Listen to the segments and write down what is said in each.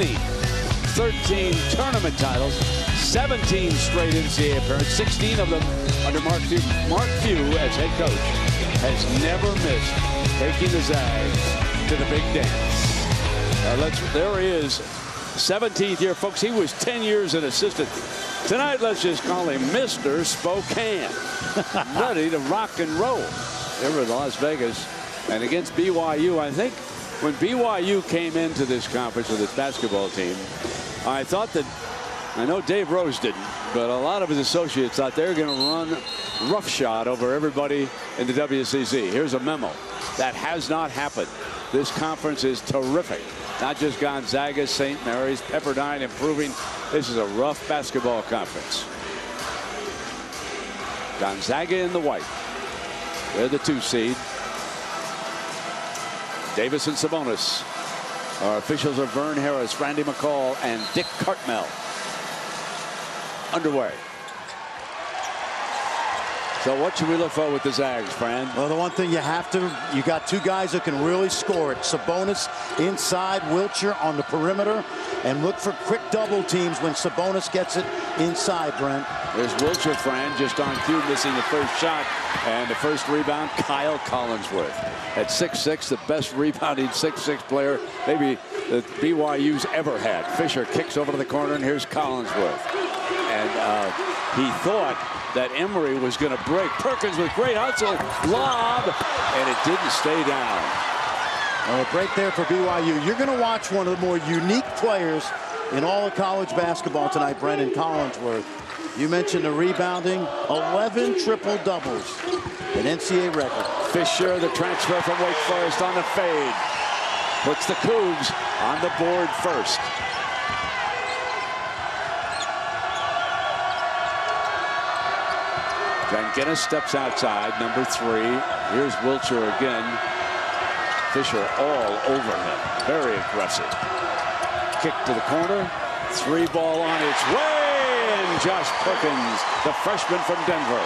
13 tournament titles, 17 straight NCAA appearances, 16 of them under Mark Few. Mark Few, as head coach, has never missed taking the Zags to the big dance. There he is, 17th year, folks. He was 10 years an assistant. Tonight, let's just call him Mr. Spokane. Ready to rock and roll here in Las Vegas. And against BYU, I think when BYU came into this conference with its basketball team, I thought that, I know Dave Rose didn't, but a lot of his associates thought they were going to run roughshod over everybody in the WCC. Here's a memo. That has not happened. This conference is terrific. Not just Gonzaga, St. Mary's, Pepperdine improving. This is a rough basketball conference. Gonzaga in the white. They're the 2 seed. Davis and Sabonis. Our officials are Vern Harris, Randy McCall, and Dick Cartmel. Underway. So what should we look for with the Zags, Fran? Well, the one thing you got 2 guys that can really score it. Sabonis inside, Wiltshire on the perimeter, and look for quick double teams when Sabonis gets it inside, Brent. There's Wiltshire, Fran, just on cue, missing the first shot, and the first rebound, Kyle Collinsworth. At 6'6", the best rebounding 6'6" player maybe that BYU's ever had. Fisher kicks over to the corner, and here's Collinsworth. And he thought that Emery was going to break. Perkins with great hustle, lob, and it didn't stay down. Well, a break there for BYU. You're going to watch one of the more unique players in all of college basketball tonight, Brendan Collinsworth. You mentioned the rebounding, 11 triple-doubles, an NCAA record. Fisher, the transfer from Wake Forest on the fade, puts the Cougs on the board first. Van Guinness steps outside, number 3. Here's Wiltshire again. Fisher all over him. Very aggressive. Kick to the corner. 3 ball on its way. And Josh Perkins, the freshman from Denver.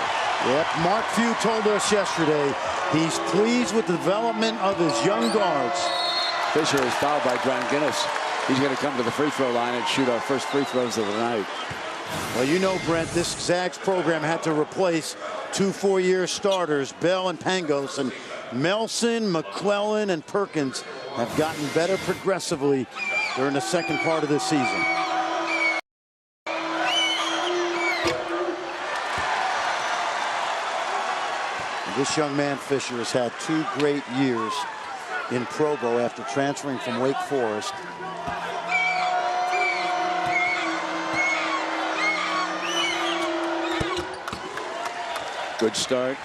Yep, Mark Few told us yesterday he's pleased with the development of his young guards. Fisher is fouled by Van Guinness. He's going to come to the free throw line and shoot our first free throws of the night. Well, you know, Brent, this Zags program had to replace 2 4-year starters, Bell and Pangos, and Melson, McClellan, and Perkins have gotten better progressively during the second part of this season. And this young man, Fisher, has had 2 great years in Provo after transferring from Wake Forest. Good start.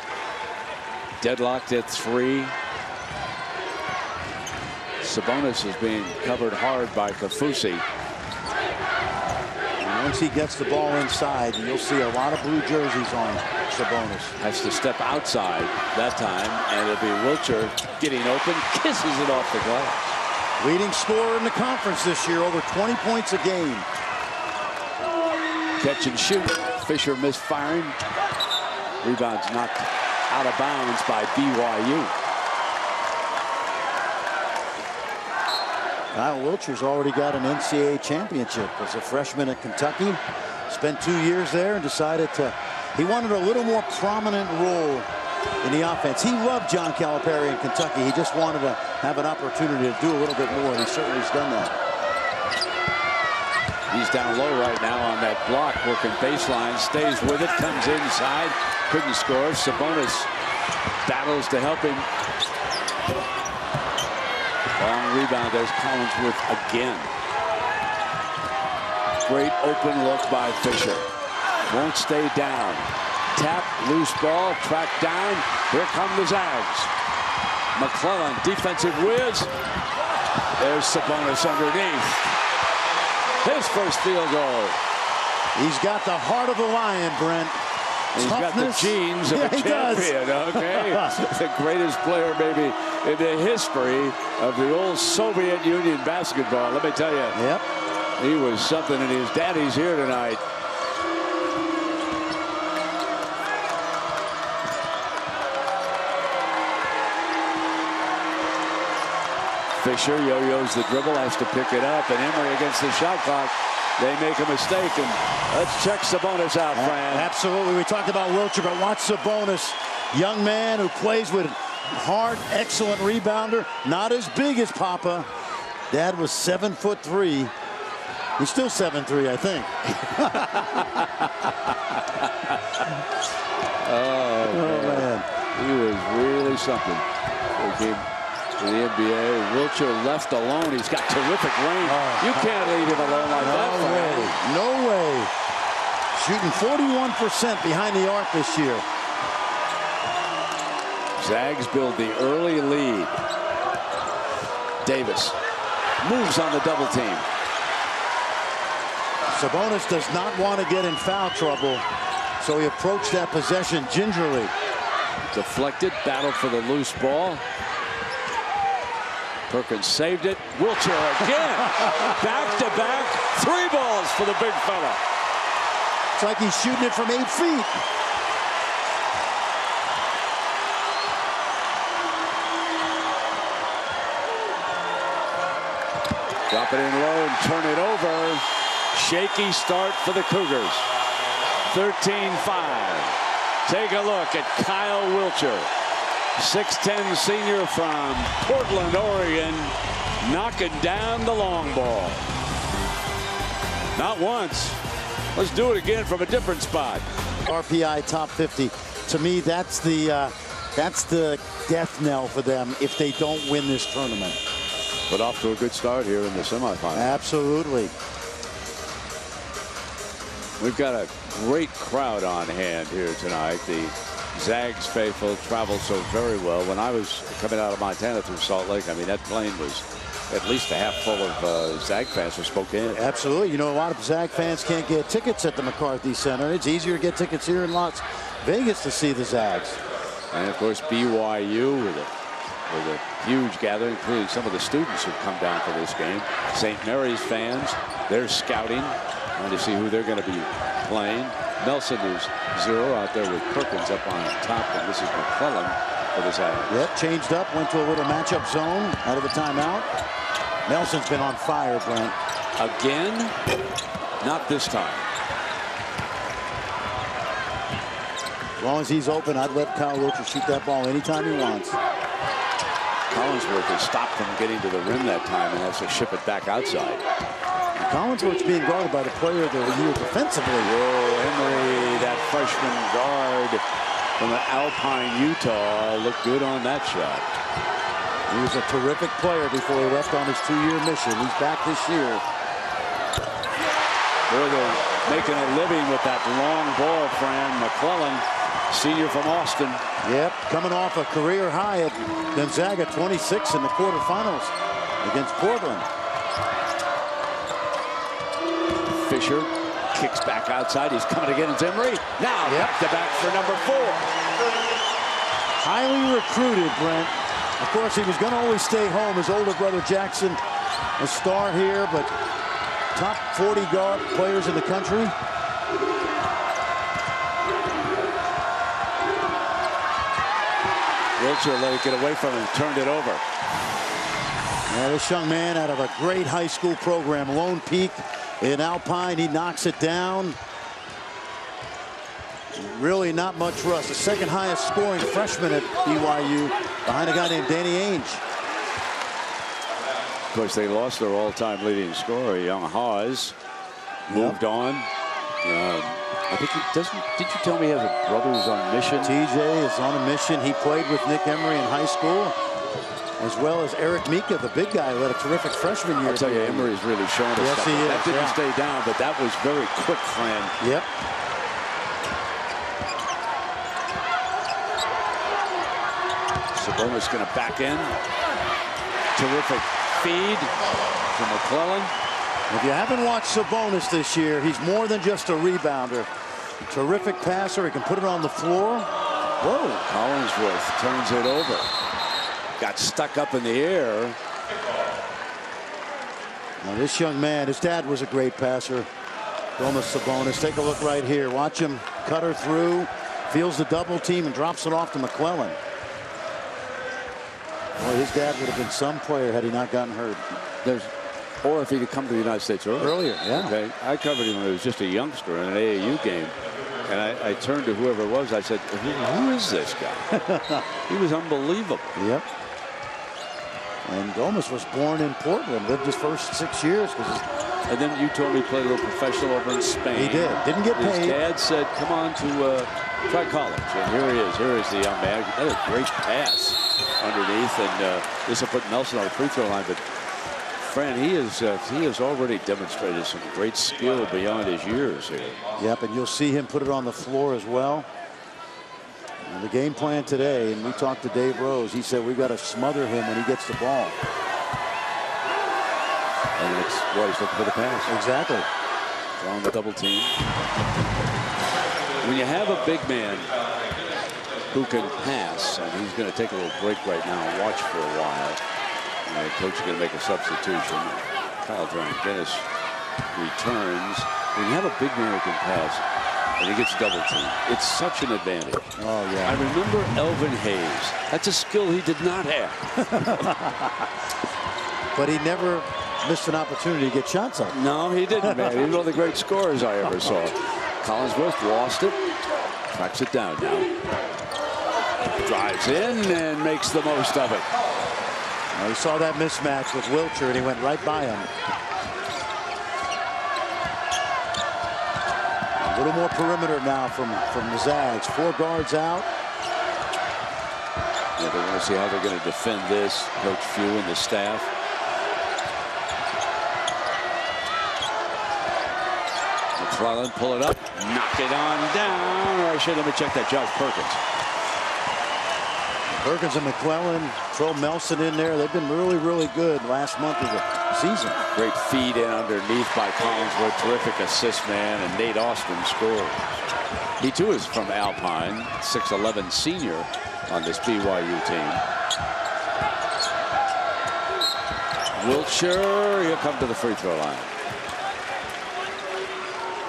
Deadlocked at 3. Sabonis is being covered hard by Kafusi. And once he gets the ball inside, you'll see a lot of blue jerseys on Sabonis. Has to step outside that time, and it'll be Wiltshire getting open, kisses it off the glass. Leading scorer in the conference this year, over 20 points a game. Catch and shoot. Fisher misfiring. Rebounds knocked out of bounds by BYU. Kyle Wiltshire's already got an NCAA championship as a freshman at Kentucky. Spent 2 years there and decided he wanted a little more prominent role in the offense. He loved John Calipari in Kentucky. He just wanted to have an opportunity to do a little bit more, and he certainly has done that. He's down low right now on that block, working baseline, stays with it, comes inside, couldn't score. Sabonis battles to help him. Long rebound, there's Collinsworth again. Great open look by Fisher. Won't stay down. Tap, loose ball, tracked down. Here come the Zags. McClellan, defensive whiz. There's Sabonis underneath. His first field goal. He's got the heart of a lion, Brent. He's got the genes of a champion. Okay, the greatest player maybe in the history of the old Soviet Union basketball. Let me tell you. Yep. He was something, and his daddy's here tonight. Fisher yo-yos the dribble, has to pick it up, and Emery against the shot clock. They make a mistake, and let's check Sabonis out, Fran. Absolutely. We talked about Wilcher, but watch Sabonis. Young man who plays with heart, excellent rebounder. Not as big as Papa. Dad was 7'3". He's still 7'3", I think. Oh, man. He was really something. He came to the NBA. Wilcher left alone. He's got terrific range. You can't leave him alone like that. No way. Shooting 41% behind the arc this year. Zags build the early lead. Davis moves on the double team. Sabonis does not want to get in foul trouble, so he approached that possession gingerly. Deflected, battle for the loose ball. Perkins saved it. Wilcher again. Back-to-back, 3 balls for the big fella. It's like he's shooting it from 8 feet. Drop it in low and turn it over. Shaky start for the Cougars. 13-5. Take a look at Kyle Wilcher. 6'10" senior from Portland, Oregon, knocking down the long ball. Not once. Let's do it again from a different spot. RPI top 50. To me, that's the death knell for them if they don't win this tournament. But off to a good start here in the semifinal. Absolutely. We've got a great crowd on hand here tonight. The Zags faithful traveled so very well. When I was coming out of Montana through Salt Lake, I mean, that plane was at least a half full of Zag fans from Spokane. Absolutely. You know, a lot of Zag fans can't get tickets at the McCarthy Center. It's easier to get tickets here in Las Vegas to see the Zags. And, of course, BYU with a huge gathering, including some of the students who've come down for this game. St. Mary's fans, they're scouting, trying to see who they're going to be playing. Nelson is 0 out there with Perkins up on top, and this is McClellan for the Zags. Yep, changed up, went to a little matchup zone out of the timeout. Nelson's been on fire, Brent. Again? Not this time. As long as he's open, I'd let Kyle Wilcher shoot that ball anytime he wants. Collinsworth has stopped from getting to the rim that time and has to ship it back outside. Collinsworth's being guarded by the player of the year defensively. Whoa, Emery, that freshman guard from Alpine, Utah, looked good on that shot. He was a terrific player before he left on his 2-year mission. He's back this year. They're making a living with that long ball, Fran. McClellan, senior from Austin. Yep, coming off a career high at Gonzaga, 26 in the quarterfinals against Portland. Fisher kicks back outside. He's coming against Emery. Now back-to-back for number 4. Highly recruited, Brent. Of course, he was going to always stay home. His older brother Jackson, a star here, but top 40 guard players in the country. Wilcher let it get away from him, turned it over. Yeah, this young man out of a great high school program, Lone Peak in Alpine, he knocks it down. Really not much rust. The second highest scoring freshman at BYU behind a guy named Danny Ainge. Of course, they lost their all-time leading scorer, young Hawes. Moved on. I think did you tell me he has a brother who's on mission? TJ is on a mission. He played with Nick Emery in high school, as well as Eric Mika, the big guy, led a terrific freshman year. I'll tell you, Emery's really showing us yes, stuff. He is, that didn't stay down, but that was very quick, Fran. Yep. Sabonis going to back in. Terrific feed from McClellan. If you haven't watched Sabonis this year, he's more than just a rebounder. Terrific passer. He can put it on the floor. Whoa. Collinsworth turns it over. Got stuck up in the air. Now this young man, his dad was a great passer. Domas Sabonis. Take a look right here. Watch him cut her through. Feels the double team and drops it off to McClellan. Well, his dad would have been some player had he not gotten hurt. Or if he'd come to the United States earlier. Yeah. Okay. I covered him when he was just a youngster in an AAU game. And I turned to whoever it was. I said, who is this guy? He was unbelievable. Yep. And Gomez was born in Portland, lived his first 6 years. And then you told me he played a little professional over in Spain. He did. Didn't get paid. His dad said, come on to try college. And here he is. Here is the young man. That a great pass underneath. And this will put Nelson on the free throw line. But, Fran, he has already demonstrated some great skill beyond his years here. Yep, and you'll see him put it on the floor as well. And the game plan today, and we talked to Dave Rose, he said we've got to smother him when he gets the ball. And it's what he's looking for the pass. Exactly. Drawing the double team. When you have a big man who can pass, and he's going to take a little break right now and watch for a while. And the coach is going to make a substitution. Kyle Dennis returns. When you have a big man who can pass and he gets double teamed, it's such an advantage. Oh, yeah. I remember Elvin Hayes. That's a skill he did not have. But he never missed an opportunity to get shots up. No, he didn't, man. He was one of the great scorers I ever saw. Collinsworth lost it. Tracks it down now. Drives in and makes the most of it. He saw that mismatch with Wilcher, and he went right by him. A little more perimeter now from the Zags. 4 guards out. Yeah, they want to see how they're going to defend this. Coach Few and the staff. McClellan, pull it up, knock it on down. Or I should let me check that. Josh Perkins. Perkins and McClellan, throw Melson in there. They've been really, really good last month of the season. Great feed in underneath by Collinsworth. Terrific assist man, and Nate Austin scores. He too is from Alpine, 6'11" senior on this BYU team. Wilcher, he'll come to the free throw line.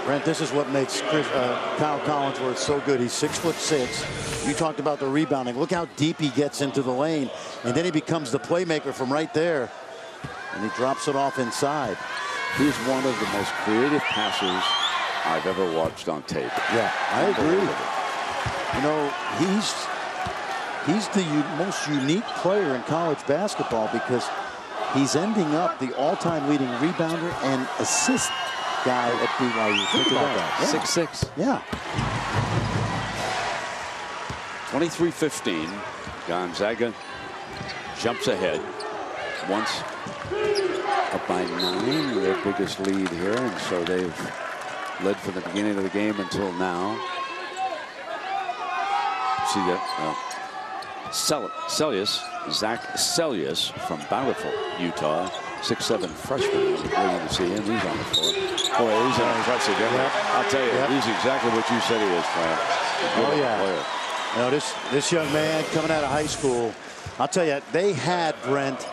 Brent, this is what makes Kyle Collinsworth so good. He's 6'6". You talked about the rebounding. Look how deep he gets into the lane. And then he becomes the playmaker from right there. And he drops it off inside. He's one of the most creative passers I've ever watched on tape. Yeah, I agree. You know, he's the most unique player in college basketball because he's ending up the all-time leading rebounder and assist guy at BYU. Think about that. Yeah. 6'6". Yeah. 23-15. Gonzaga jumps ahead. Once up by 9, their biggest lead here, and so they've led from the beginning of the game until now. See that? Zach Sellius from Bountiful, Utah. 6'7" freshman. Waiting to see him. He's on the floor. Boy, he's an impressive guy. Yep. I'll tell you, he's exactly what you said he is, Fran. Oh, yeah. Player. You know, this young man coming out of high school, I'll tell you, they had, Brent,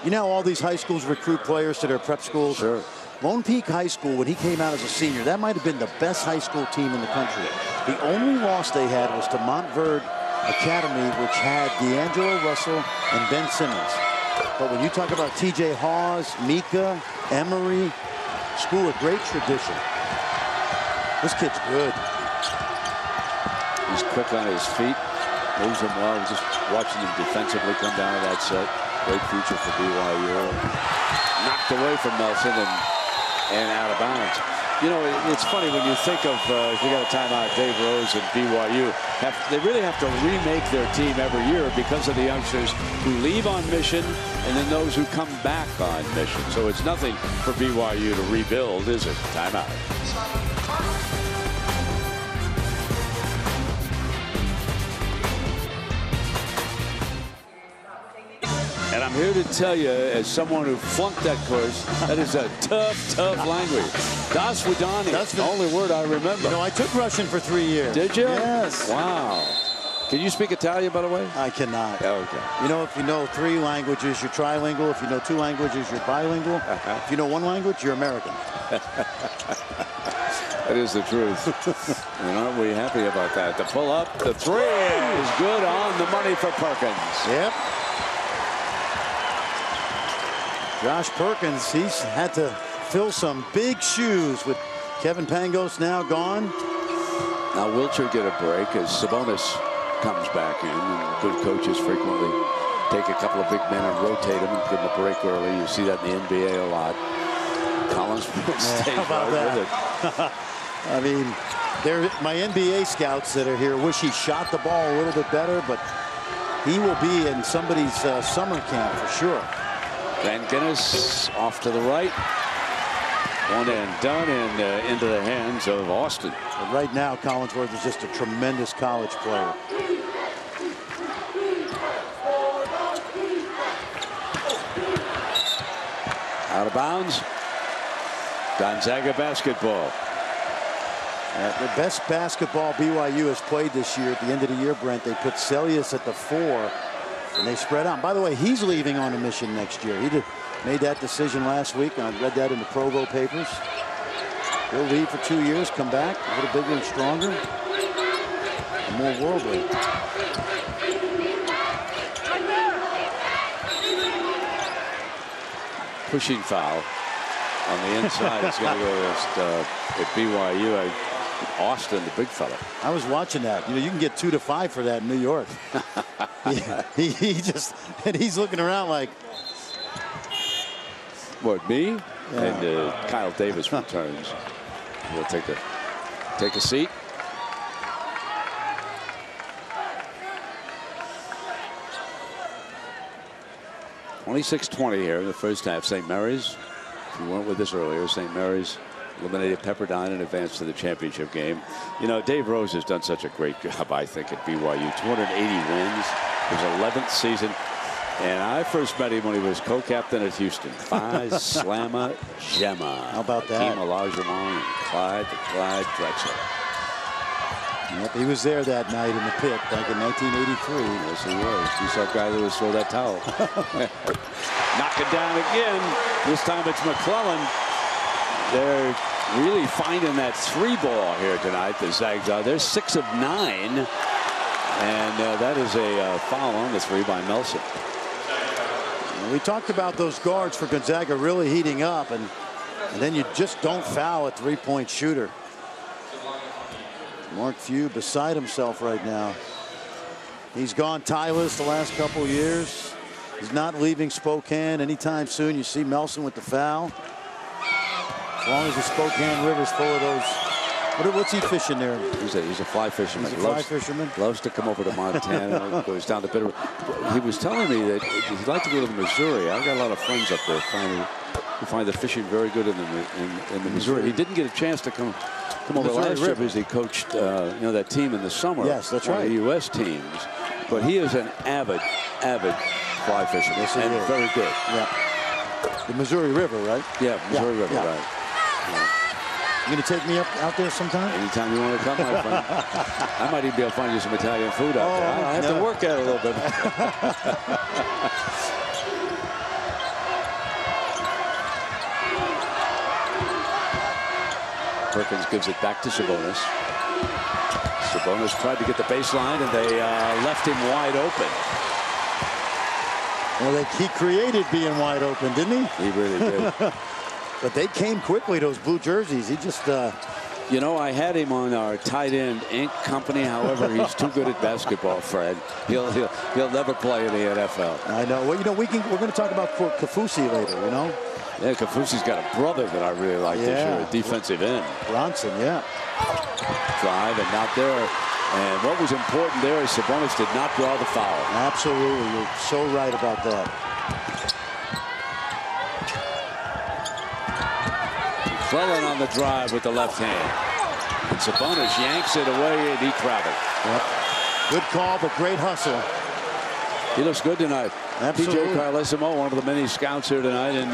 you know, all these high schools recruit players to their prep schools. Sure. Lone Peak High School, when he came out as a senior, that might have been the best high school team in the country. The only loss they had was to Montverde Academy, which had D'Angelo Russell and Ben Simmons. But when you talk about T.J. Hawes, Mika, Emery, school with great tradition. This kid's good. He's quick on his feet. Moves him well. Just watching him defensively come down to that set. Great future for BYU. Knocked away from Nelson and out of bounds. You know, it's funny when you think of, if you got a timeout, Dave Rose and BYU, they really have to remake their team every year because of the youngsters who leave on mission and then those who come back on mission. So it's nothing for BYU to rebuild, is it? Timeout. And I'm here to tell you, as someone who flunked that course, that is a tough, tough language. Das Vidani, that's the only word I remember. You know, I took Russian for 3 years. Did you? Yes. Wow. Can you speak Italian, by the way? I cannot. Okay. You know, if you know 3 languages, you're trilingual. If you know 2 languages, you're bilingual. If you know 1 language, you're American. That is the truth. And aren't we happy about that? The pull up, the 3 is good on the money for Perkins. Yep. Josh Perkins, he's had to fill some big shoes with Kevin Pangos now gone. Now Wilcher get a break as Sabonis comes back in, and good coaches frequently take a couple of big men and rotate them and give them a break early. You see that in the NBA a lot. Collins stays how about right that? with it. I mean, my NBA scouts that are here wish he shot the ball a little bit better, but he will be in somebody's summer camp for sure. Van Guinness off to the right. One and done, and into the hands of Austin. But right now, Collinsworth is just a tremendous college player. Out of bounds. Gonzaga basketball. The best basketball BYU has played this year at the end of the year, Brent. They put Celius at the 4, and they spread out. By the way, he's leaving on a mission next year. He made that decision last week. I read that in the Provo papers. He'll leave for 2 years, come back a little bigger and stronger, and more worldly. Pushing foul on the inside. It's going to go against at BYU. Austin, the big fella. I was watching that. You can get 2 to 5 for that in New York. he just, and he's looking around like, what, me? Yeah. And Kyle Davis returns. He'll take a seat. (26-20) here in the first half. St. Mary's, if you weren't with us earlier, St. Mary's eliminated Pepperdine and advanced to the championship game. You know, Dave Rose has done such a great job, I think, at BYU. 280 wins. His 11th season. And I first met him when he was co-captain at Houston. Phi Slamma Gemma. How about that? Hakeem Olajuwon and Clyde Drexler. Yep, he was there that night in the pit back in 1983. Yes, he was. You saw Guy Lewis throw that towel. Knock it down again. This time it's McClellan. They're really finding that 3 ball here tonight. The Zags are. They're 6 of 9. And that is a foul on the 3 by Nelson. We talked about those guards for Gonzaga really heating up, and then you just don't foul a 3-point shooter. Mark Few beside himself right now. He's gone tieless the last couple of years. He's not leaving Spokane anytime soon. You see Melson with the foul. As long as the Spokane River's full of those. What's he fishing there? He's a fly fisherman. He's a fly fisherman. Loves to come over to Montana. Goes down to Bitter. He was telling me that he'd like to go to Missouri. I've got a lot of friends up there. Who find the fishing very good in the Missouri. He didn't get a chance to come over last year because he coached that team in the summer. Yes, that's right. The U.S. teams. But he is an avid fly fisherman. Yes, and very good. Yeah. The Missouri River, right? Yeah, Missouri River, right. Yeah. You going to take me out there sometime? Anytime you want to come, my friend. I might even be able to find you some Italian food out there. I have to work at it a little bit. Perkins gives it back to Sabonis. Sabonis tried to get the baseline, and they left him wide open. Well, he created being wide open, didn't he? He really did. But they came quickly, those blue jerseys. He just... You know, I had him on our tight end Inc. company. However, he's too good at basketball, Fred. He'll never play in the NFL. I know. Well, we're going to talk about Kafusi later, Yeah, Kafusi's got a brother that I really like this year, a defensive end. Bronson, yeah. Drive and not there. And what was important there is Sabonis did not draw the foul. Absolutely. You're so right about that. McClellan on the drive with the left hand. And Sabonis yanks it away, and he traveled. Yep. Good call, but great hustle. He looks good tonight. Absolutely. P.J. Carlesimo, one of the many scouts here tonight, and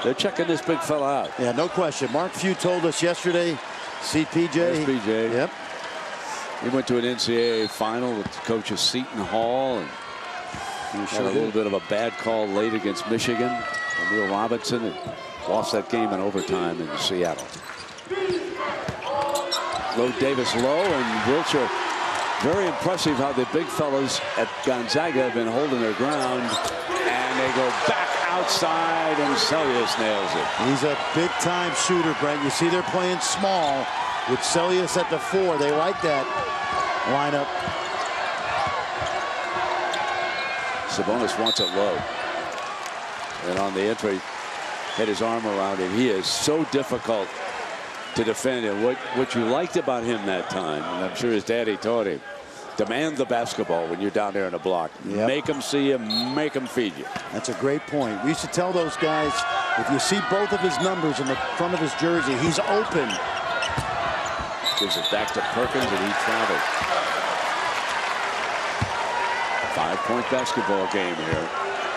they're checking this big fella out. Yeah, no question. Mark Few told us yesterday, see PJ. There's PJ. Yep. He went to an NCAA final with coach of Seton Hall, and he had a little bit of a bad call late against Michigan. Emil Robinson and lost that game in overtime in Seattle. Low Davis low, and Wilcher. Very impressive how the big fellas at Gonzaga have been holding their ground, and they go back outside, and Celius nails it. He's a big-time shooter, Brent. You see they're playing small with Celius at the 4. They like that lineup. Sabonis wants it low. And on the entry, had his arm around him. He is so difficult to defend. And what you liked about him that time, and I'm sure his daddy taught him, demand the basketball when you're down there in a block. Yep. Make them see you, make them feed you. That's a great point. We used to tell those guys, if you see both of his numbers in the front of his jersey, he's open. Gives it back to Perkins, and he traveled. 5-point basketball game here.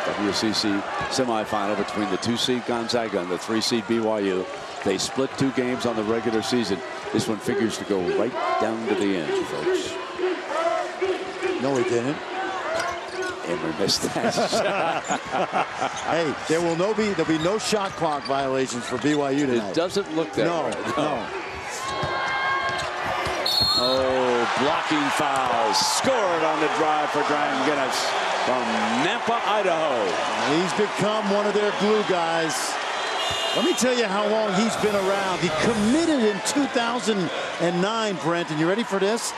WCC semifinal between the 2-seed Gonzaga and the 3-seed BYU. They split 2 games on the regular season. This one figures to go right down to the end, folks. No, he didn't. Emory missed that shot. Hey, there'll be no shot clock violations for BYU tonight. It doesn't look that way. No. Oh, blocking foul. Scored on the drive for Brian Guinness from Nampa, Idaho. He's become one of their glue guys. Let me tell you how long he's been around. He committed in 2009, Brent, and you ready for this?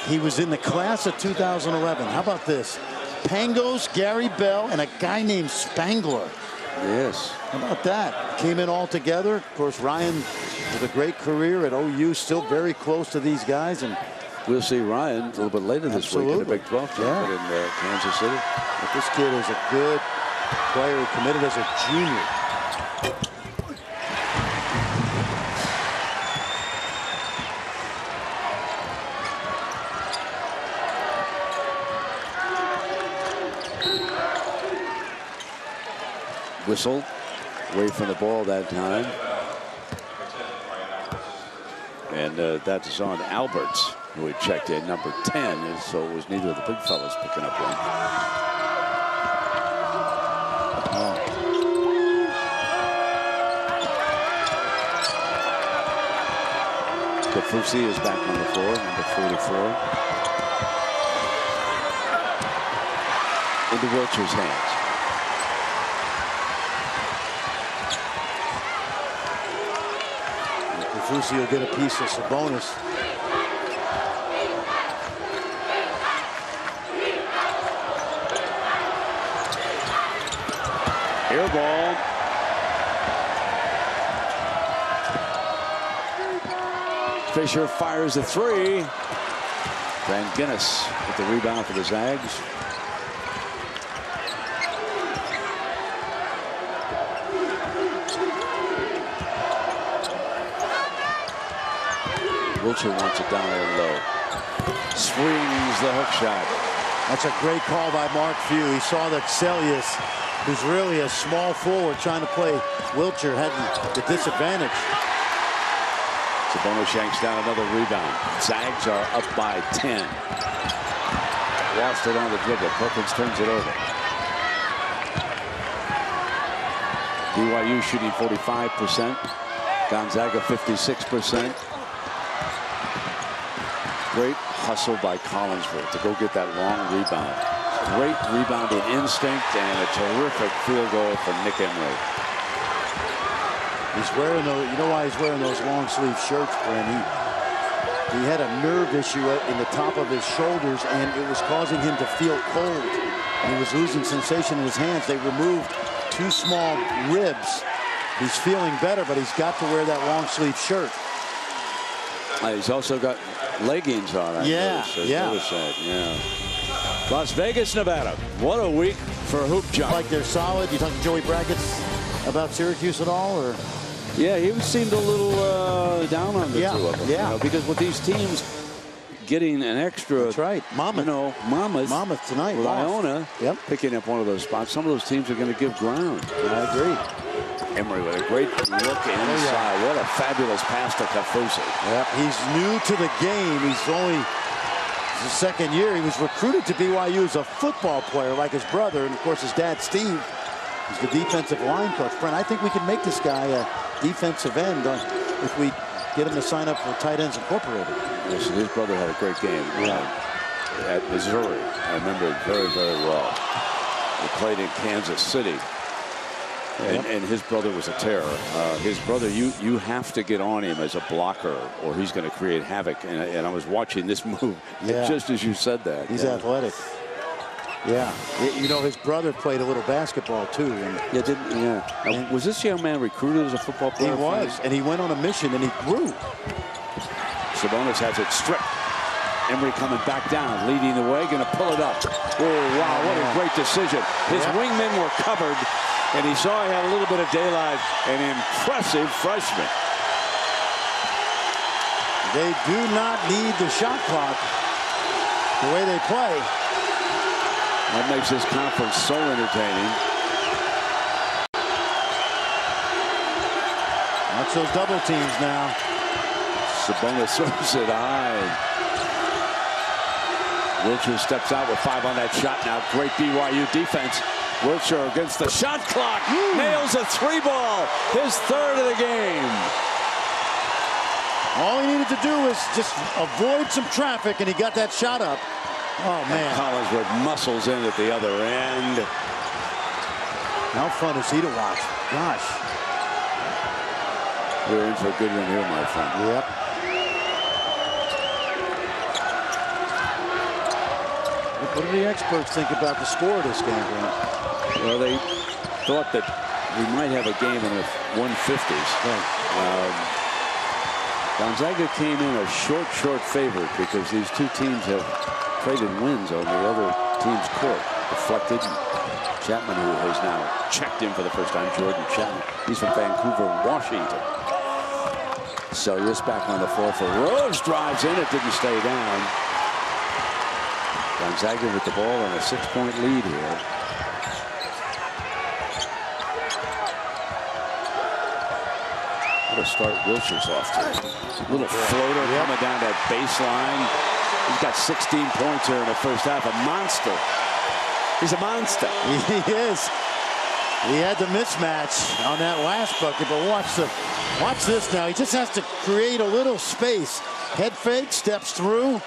He was in the class of 2011. How about this? Pangos, Gary Bell, and a guy named Spangler. Yes. How about that? Came in all together. Of course, Ryan with a great career at OU, still very close to these guys. And we'll see Ryan a little bit later this week in the Big 12 tournament in Kansas City. But this kid is a good player. He committed as a junior. Whistle away from the ball that time. And that's on Alberts, who had checked in, number 10. So it was neither of the big fellas picking up one. Kafusi is back on the floor, number 44. Into Wilcher's hands. Kafusi will get a piece of Sabonis. Air ball. Fisher fires a 3. Van Guinness with the rebound for the Zags. Wilcher wants it down there low. Swings the hook shot. That's a great call by Mark Few. He saw that Celius, who's really a small forward trying to play Wilcher, had the disadvantage. Sabonis shanks down another rebound. Zags are up by 10. Lost it on the dribble. Perkins turns it over. BYU shooting 45%. Gonzaga 56%. Great hustle by Collinsworth to go get that long rebound. Great rebounding instinct and a terrific field goal for Nick Emery. He's wearing those. You know why he's wearing those long sleeve shirts, Brent? He had a nerve issue in the top of his shoulders, and it was causing him to feel cold. And he was losing sensation in his hands. They removed 2 small ribs. He's feeling better, but he's got to wear that long sleeve shirt. He's also got leggings on. Yeah. Las Vegas, Nevada. What a week for hoop jump. Like they're solid. You talk to Joey Brackett's about Syracuse at all, or? Yeah, he seemed a little down on the two of them. Yeah. You know, because with these teams getting an extra. That's right. Monmouth. You know, Monmouth tonight. With Iona picking up one of those spots. Some of those teams are going to give ground. I agree. Emery with a great look inside. What a fabulous pass to Kafusi. Yeah, he's new to the game. He's only his second year. He was recruited to BYU as a football player like his brother. And, of course, his dad, Steve, is the defensive line coach. Brent, I think we can make this guy a defensive end if we get him to sign up for Tight Ends Incorporated. Yes, his brother had a great game at Missouri. I remember it very, very well. He played in Kansas City. And his brother was a terror. His brother, you have to get on him as a blocker or he's going to create havoc. And I was watching this move just as you said that. He's athletic. Yeah. You know, his brother played a little basketball too. And was this young man recruited as a football player? He was. And he went on a mission and he grew. Sabonis has it stripped. Emery coming back down, leading the way, going to pull it up. Oh, wow, what a great decision. His wingmen were covered, and he saw he had a little bit of daylight. An impressive freshman. They do not need the shot clock the way they play. That makes this conference so entertaining. Watch those double teams now. Sabonis serves it high. Wiltshire steps out with 5 on that shot now. Great BYU defense. Wiltshire against the shot clock. Nails a 3-ball. His 3rd of the game. All he needed to do was just avoid some traffic, and he got that shot up. Oh, man. And Collinsworth muscles in at the other end. How fun is he to watch? Gosh. We're in for a good one here, my friend. Yep. What do the experts think about the score of this game, Grant? Well, they thought that we might have a game in the 150s. Right. Gonzaga came in a short favorite because these two teams have traded wins on the other team's court. Deflected. Chapman, who has now checked in for the first time, Jordan Chapman. He's from Vancouver, Washington. Sellius back on the floor for Rose. Drives in. It didn't stay down. Gonzaga with the ball and a 6-point lead here. What a start Wilshire's off to. Little floater coming down that baseline. He's got 16 points here in the first half. A monster. He's a monster. He is. He had the mismatch on that last bucket, but watch this now. He just has to create a little space. Head fake, steps through.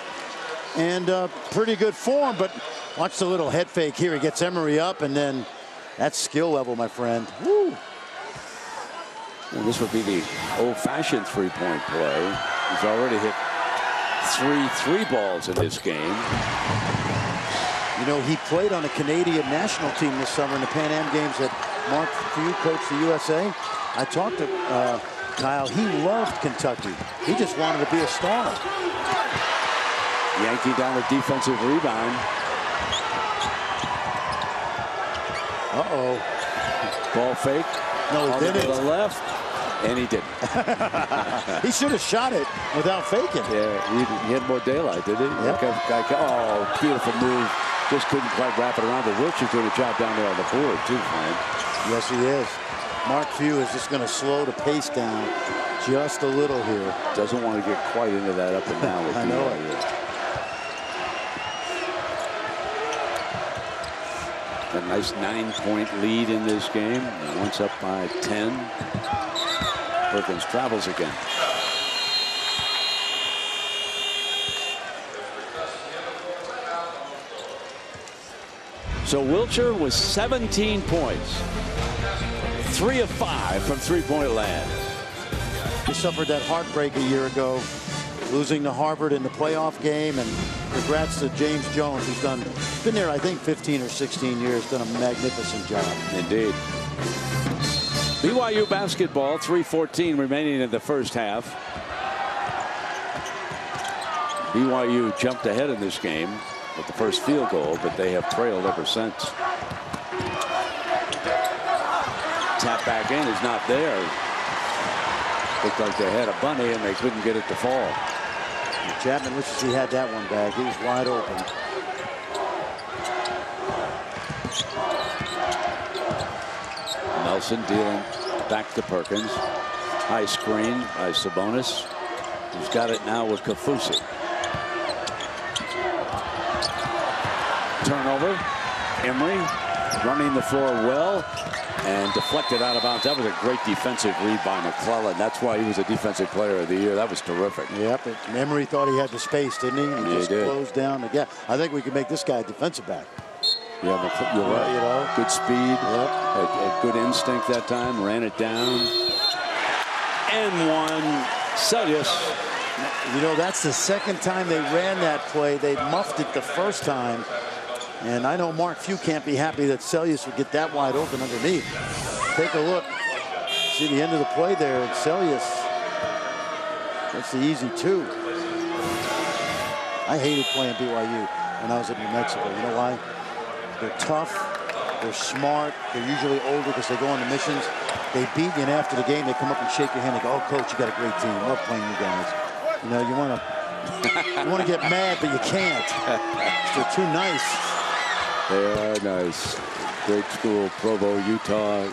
And pretty good form, but watch the little head fake here. He gets Emery up, and then that's skill level, my friend. Woo. And this would be the old-fashioned 3-point play. He's already hit 3 balls in this game. You know, he played on a Canadian national team this summer in the Pan Am Games that Mark Few coached the USA. I talked to Kyle. He loved Kentucky. He just wanted to be a star. Yankee down a defensive rebound. Uh-oh. Ball fake. No, he didn't. To the left, and he didn't. He should have shot it without faking. Yeah, he had more daylight, did he? Yep. Oh, beautiful move. Just couldn't quite wrap it around. But Wiltshire's doing a job down there on the board, too, Frank. Yes, he is. Mark Few is just going to slow the pace down just a little here. Doesn't want to get quite into that up and down with I know it. A nice 9-point lead in this game. Once up by 10. Perkins travels again. So Wiltshire was 17 points. 3 of 5 from 3-point land. He suffered that heartbreak a year ago, losing to Harvard in the playoff game, and congrats to James Jones, who's been there, I think, 15 or 16 years, done a magnificent job. Indeed. BYU basketball, 3:14 remaining in the first half. BYU jumped ahead in this game with the first field goal, but they have trailed ever since. Tap back in is not there. Looked like they had a bunny and they couldn't get it to fall. Chapman wishes he had that one back. He was wide open. Nelson dealing back to Perkins. High screen by Sabonis, who's got it now with Kafusi. Turnover. Emery running the floor well and deflected out of bounds. That was a great defensive read by McClellan. That's why he was a defensive player of the year. That was terrific. Yep. Emery thought he had the space, didn't he? He just closed down the gap. I think we can make this guy a defensive back. Yeah, you're right. You know? Good speed. Yep. A good instinct that time. Ran it down. And one. Celius. You know, that's the second time they ran that play. They muffed it the first time. And I know Mark Few can't be happy that Celius would get that wide open underneath. Take a look. See the end of the play there. And Celius. That's the easy two. I hated playing BYU when I was in New Mexico. You know why? They're tough. They're smart. They're usually older because they go on the missions. They beat you, and after the game, they come up and shake your hand and go, "Oh, coach, you got a great team. Love playing you guys." You know, you want to get mad, but you can't. They're too nice. They are nice. Great school, Provo, Utah.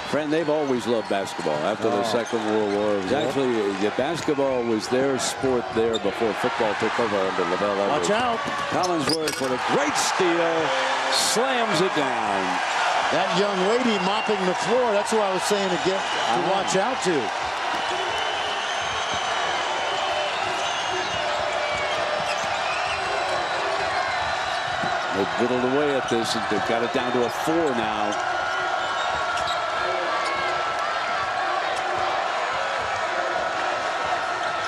Friend, they've always loved basketball. After the Second World War, it was actually the basketball was their sport there before football took over under Lavelle Edwards. Watch out! Collinsworth with a great steal, slams it down. That young lady mopping the floor. That's who I was saying to watch out to. They've whittled away at this, and they've got it down to a 4 now.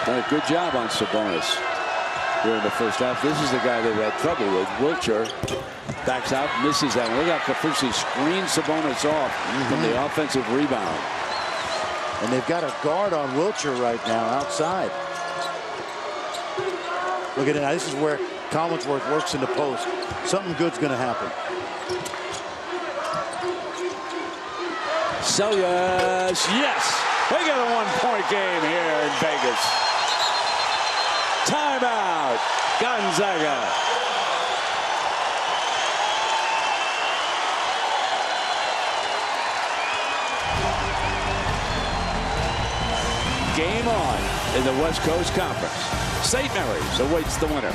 Done a good job on Sabonis during the first half. This is the guy they've had trouble with. Wilcher backs out, misses that. Look how Kaufusi screens Sabonis off from the offensive rebound. And they've got a guard on Wilcher right now outside. Look at it. This is where Collinsworth works in the post. Something good's going to happen. Celius, yes! They got a one-point game here in Vegas. Timeout, Gonzaga. Game on in the West Coast Conference. St. Mary's awaits the winner.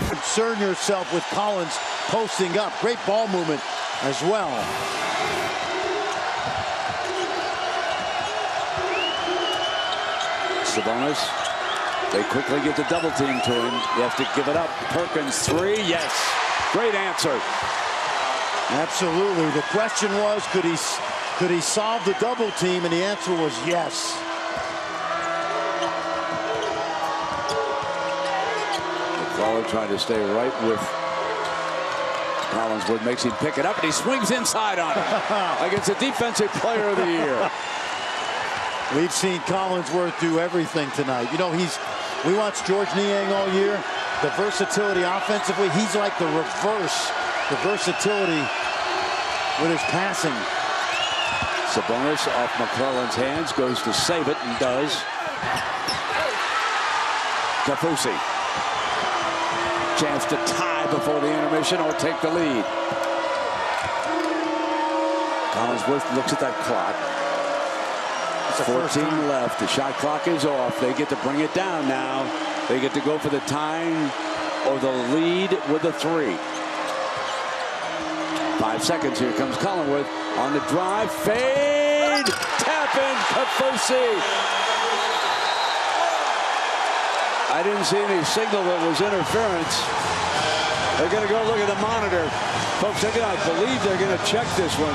Concern yourself with Collins posting up. Great ball movement as well. Sabonis, they quickly get the double team to him. You have to give it up. Perkins 3, yes. Great answer. Absolutely. The question was, could he solve the double team? And the answer was yes. McClellan trying to stay right with Collinsworth, makes him pick it up, and he swings inside on it. Like it's a defensive player of the year. We've seen Collinsworth do everything tonight. You know, we watched George Niang all year. The versatility offensively, he's like the reverse. The versatility with his passing. Sabonis off McClellan's hands, goes to save it and does. Kaufusi. Chance to tie before the intermission or take the lead. Collinsworth looks at that clock. 14 left. The shot clock is off. They get to bring it down now. They get to go for the tying or the lead with a 3. 5 seconds. Here comes Collinsworth on the drive. Fade. Tap in. Kaufusi. I didn't see any signal that was interference. They're going to go look at the monitor. Folks, I cannot believe they're going to check this one.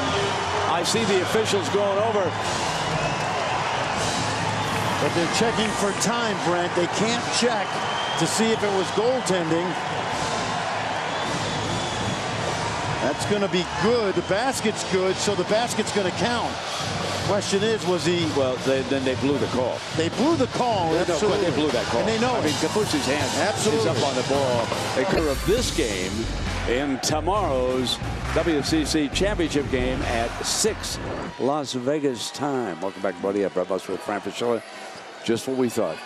I see the officials going over. But they're checking for time, Brent. They can't check to see if it was goaltending. That's going to be good. The basket's good, so the basket's going to count. Question is, was he? Well, then they blew the call. They blew the call. Absolutely. They blew that call. And they know. I mean, Kaufusi's hand is up on the ball. They cover up this game in tomorrow's WCC championship game at 6 Las Vegas time. Welcome back, buddy. I'm Brett Buster with Frank Priscilla. Just what we thought.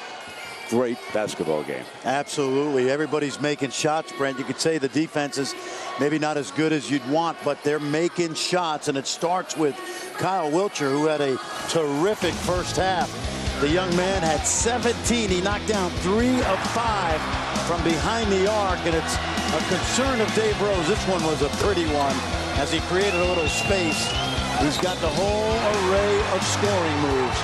Great basketball game. Absolutely. Everybody's making shots, Brent. You could say the defense is maybe not as good as you'd want, but they're making shots, and it starts with Kyle Wilcher, who had a terrific first half. The young man had 17. He knocked down 3 of 5 from behind the arc, and it's a concern of Dave Rose. This one was a pretty one as he created a little space. He's got the whole array of scoring moves.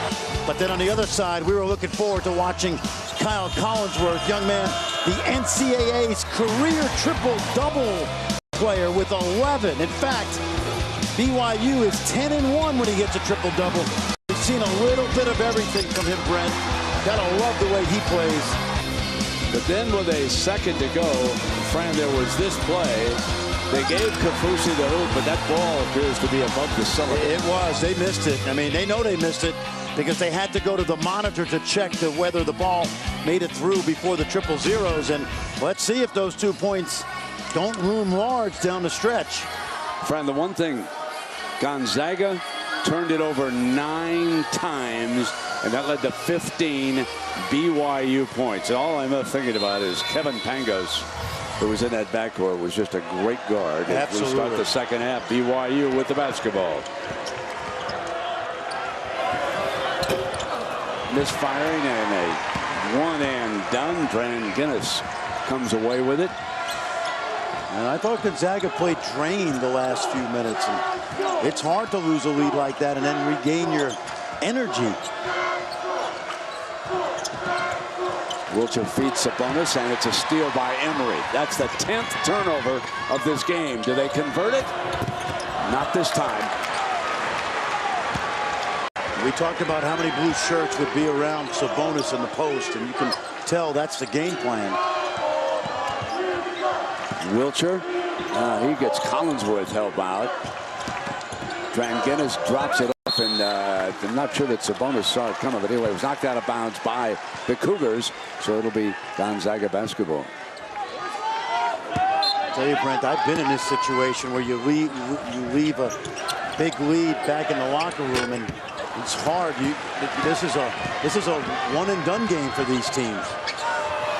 But then on the other side, we were looking forward to watching Kyle Collinsworth, young man, the NCAA's career triple-double player with 11. In fact, BYU is 10-1 when he gets a triple-double. We've seen a little bit of everything from him, Brent. Gotta love the way he plays. But then with a second to go, Fran, there was this play. They gave Kaufusi the hoop, but that ball appears to be above the cylinder. It was. They missed it. I mean, they know they missed it because they had to go to the monitor to check whether the ball made it through before the triple zeros. And let's see if those 2 points don't loom large down the stretch. Fran, the one thing, Gonzaga turned it over 9 times, and that led to 15 BYU points. And all I'm thinking about is Kevin Pangos, who was in that backcourt, was just a great guard. Absolutely. We start the second half, BYU with the basketball. Misfiring and a one and done. Dran Guinness comes away with it. And I thought Gonzaga played drained the last few minutes. And it's hard to lose a lead like that and then regain your energy. Wilcher feeds Sabonis, and it's a steal by Emery. That's the 10th turnover of this game. Do they convert it? Not this time. We talked about how many blue shirts would be around Sabonis in the post, and you can tell that's the game plan. Wilcher, he gets Collinsworth help out. Dran Guinness drops it off, and I'm not sure that Sabonis saw it coming, but anyway, it was knocked out of bounds by the Cougars, so it'll be Gonzaga basketball. I'll tell you, Brent, I've been in this situation where you leave a big lead back in the locker room, and it's hard. This is a one and done game for these teams.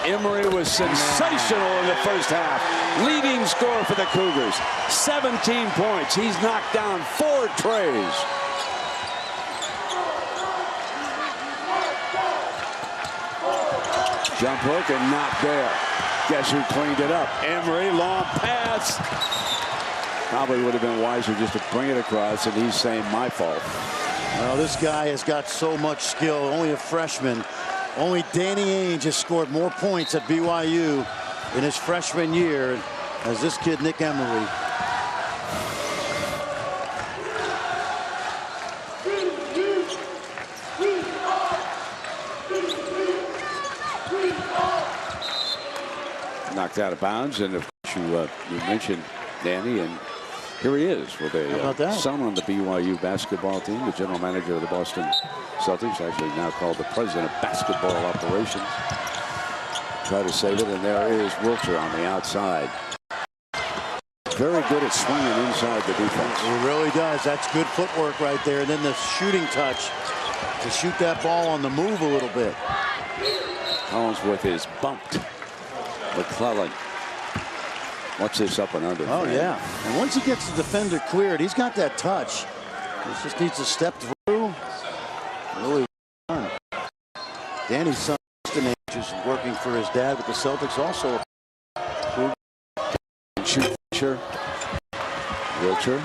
Emery was sensational in the first half. Leading scorer for the Cougars. 17 points. He's knocked down 4 trays. Jump hook and not there. Guess who cleaned it up? Emery, long pass. Probably would have been wiser just to bring it across, and he's saying my fault. Well, this guy has got so much skill. Only a freshman. Only Danny Ainge has scored more points at BYU in his freshman year as this kid, Nick Emery. Knocked out of bounds, and of course you mentioned Danny, and here he is with a son on the BYU basketball team, the general manager of the Boston Celtics, actually now called the president of basketball operations. Try to save it, and there is Wilcher on the outside. Very good at swinging inside the defense. He really does. That's good footwork right there. And then the shooting touch to shoot that ball on the move a little bit. Collinsworth is bumped. McClellan. What's this up and under? Oh, yeah. And once he gets the defender cleared, he's got that touch. He just needs to step through. Really fun. Danny's son, is working for his dad with the Celtics also. Shoot Fisher. Wilcher.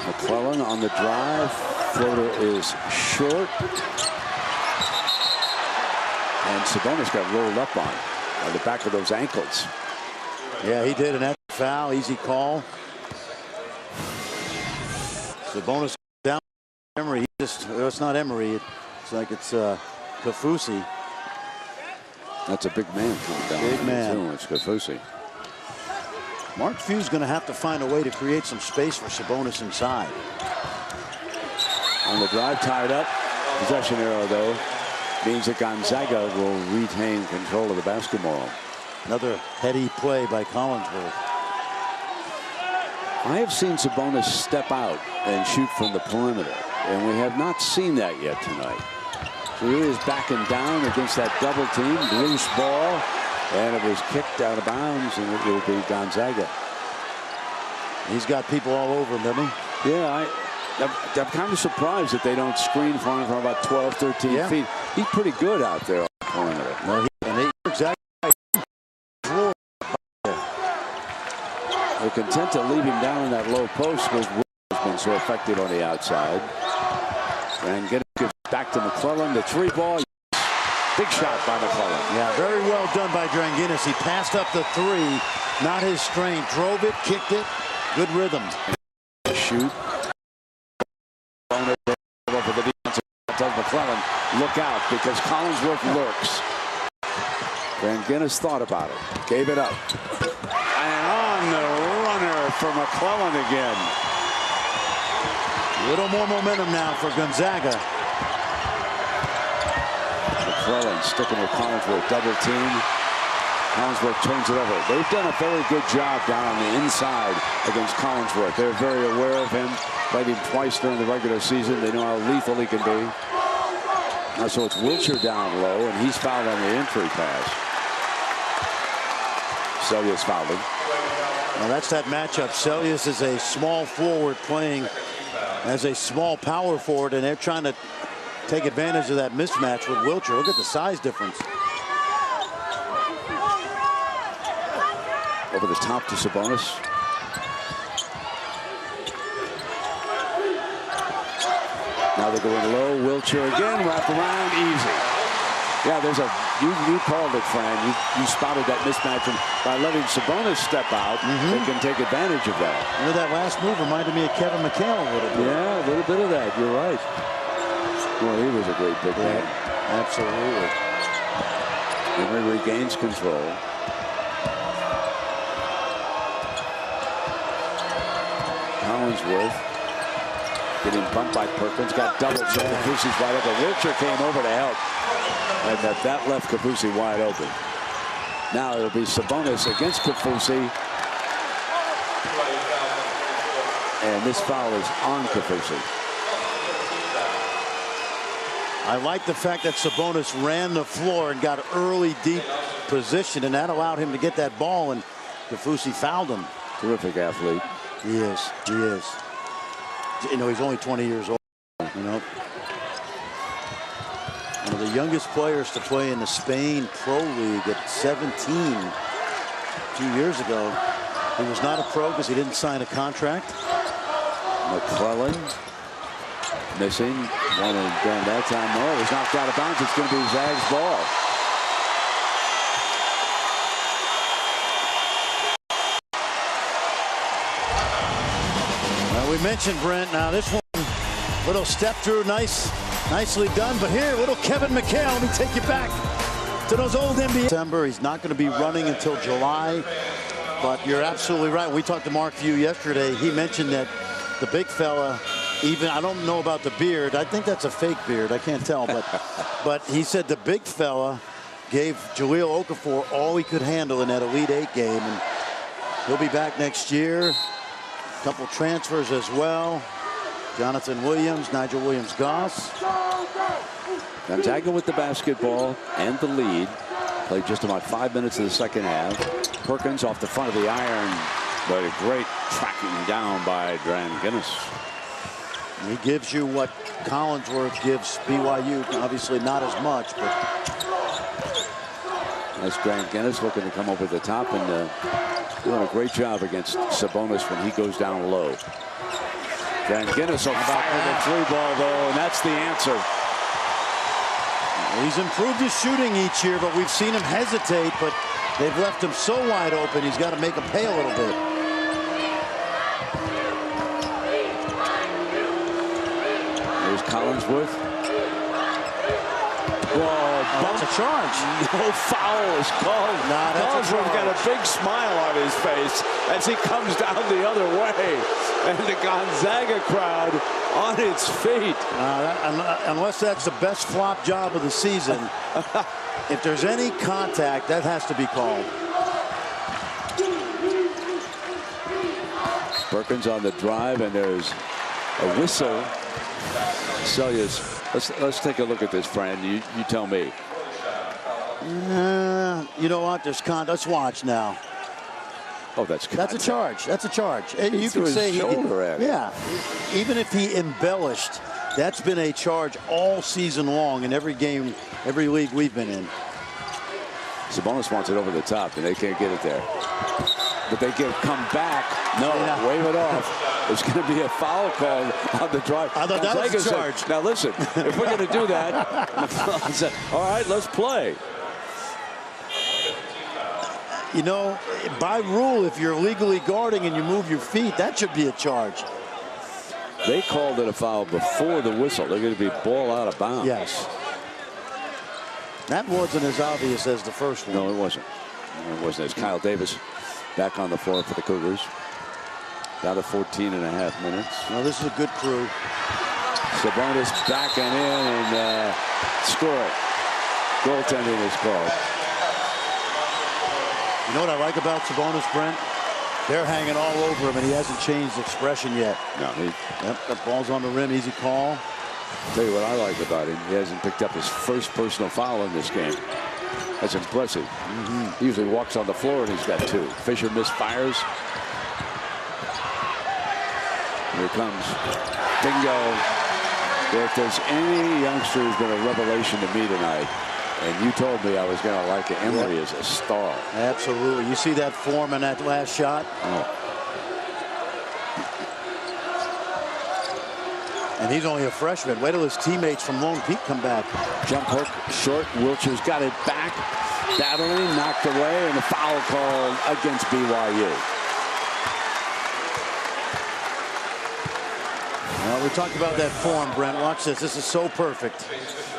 McClellan on the drive. Floater is short. And Sabonis got rolled up on the back of those ankles. Yeah, he did, and that's a foul. Easy call. Sabonis down. Emery. It's not Emery. It's like it's Kaufusi. That's a big man coming down. Big man. It's Kaufusi. Mark Few's going to have to find a way to create some space for Sabonis inside. On the drive, tied up. Possession arrow, though, means that Gonzaga will retain control of the basketball. Another heady play by Collinsworth. I have seen Sabonis step out and shoot from the perimeter, and we have not seen that yet tonight. So he is backing down against that double team. Loose ball, and it was kicked out of bounds, and it will be Gonzaga. He's got people all over him, doesn't he? Yeah, I'm kind of surprised that they don't screen for him from about 12, 13 feet. He's pretty good out there on the perimeter. No, and exactly. They're content to leave him down in that low post because Will's been wasn't so effective on the outside. And gives back to McClellan. The 3-ball. Big shot by McClellan. Yeah, very well done by Dranginis. He passed up the 3, not his strength. Drove it, kicked it. Good rhythm. Shoot. Over the defense. Tells McClellan, look out, because Collinsworth lurks. Dranginis thought about it. Gave it up. And on the runner for McClellan again. A little more momentum now for Gonzaga. McClellan sticking with Collinsworth, double team. Collinsworth turns it over. They've done a very good job down on the inside against Collinsworth. They're very aware of him. Played him twice during the regular season. They know how lethal he can be. Now, so it's Wiltshire down low, and he's fouled on the entry pass. Selja's fouled him. Well, that's that matchup. Selja's is a small forward playing as a small power forward, and they're trying to take advantage of that mismatch with Wiltshire. Look at the size difference. Over the top to Sabonis. Now they're going low. Wiltshire again, wrap around, easy. Yeah, there's a, you called it, Fran. You spotted that mismatch, and by letting Sabonis step out, they can take advantage of that. You know, that last move reminded me of Kevin McHale a little bit. Yeah, a little bit of that. You're right. Well, he was a great big man. Absolutely. Henry regains control. Collinsworth getting bumped by Perkins, got double check. Kafusi's wide open. Wiltshire came over to help, and that left Kafusi wide open. Now it'll be Sabonis against Kafusi, and this foul is on Kafusi. I like the fact that Sabonis ran the floor and got early deep position, and that allowed him to get that ball, and Kafusi fouled him. Terrific athlete. He is. He is. You know, he's only 20 years old. You know, one of the youngest players to play in the Spain Pro League at 17 a few years ago. He was not a pro because he didn't sign a contract. McClellan missing one, and during that time, no, it was knocked out of bounds. It's going to be Zag's ball. We mentioned, Brent, now this one, little step through, nicely done. But here, little Kevin McHale, let me take you back to those old NBA. December, he's not going to be running until July, but you're absolutely right. We talked to Mark Few yesterday. He mentioned that the big fella, even, I don't know about the beard. I think that's a fake beard. I can't tell, but he said the big fella gave Jahlil Okafor all he could handle in that Elite Eight game, and he'll be back next year. Couple transfers as well. Jonathan Williams, Nigel Williams-Goss. Gonzaga with the basketball and the lead. Played just about 5 minutes of the second half. Perkins off the front of the iron, but a great tracking down by Dranginis. He gives you what Collinsworth gives BYU. Obviously not as much, but that's Dranginis looking to come over the top and doing a great job against Sabonis when he goes down low. Dranginis will fire the 3-ball though, and that's the answer. He's improved his shooting each year, but we've seen him hesitate, but they've left him so wide open, he's got to make him pay a little bit. There's Collinsworth. Whoa, that's a charge. No foul is called. Nah, Collinsworth got a big smile on his face as he comes down the other way. And the Gonzaga crowd on its feet. Unless that's the best flop job of the season, if there's any contact, that has to be called. Perkins on the drive, and there's a whistle. Selja's. Let's take a look at this, Fran. You tell me. You know what? There's let's watch now. Oh, that's a charge. That's a charge. You can say yeah. Even if he embellished, that's been a charge all season long in every game, every league we've been in. Sabonis wants it over the top, and they can't get it there. but they come back. No, wave it off. It's going to be a foul call on the drive. I thought that was a charge. Now listen, if we're going to do that, all right, let's play. You know, by rule, if you're legally guarding and you move your feet, that should be a charge. They called it a foul before the whistle. They're going to be ball out of bounds. Yes. That wasn't as obvious as the first one. No, it wasn't. It wasn't. It's Kyle Davis back on the floor for the Cougars. Down to 14.5 minutes. Well, this is a good crew. Sabonis backing in and score it. Goaltending is called. You know what I like about Sabonis, Brent? They're hanging all over him, and he hasn't changed expression yet. No, that ball's on the rim, easy call. I'll tell you what I like about him. He hasn't picked up his first personal foul in this game. That's impressive. He usually walks on the floor, and he's got 2. Fisher misfires. Here it comes. Bingo. If there's any youngster who's been a revelation to me tonight, and you told me I was going to like it, Emery is a star. Absolutely. You see that form in that last shot? Oh. And he's only a freshman. Wait till his teammates from Lone Peak come back. Jump hook, short. Wilcher's got it back. Battling, knocked away, and a foul called against BYU. Well, we talked about that form, Brent. Watch this. This is so perfect.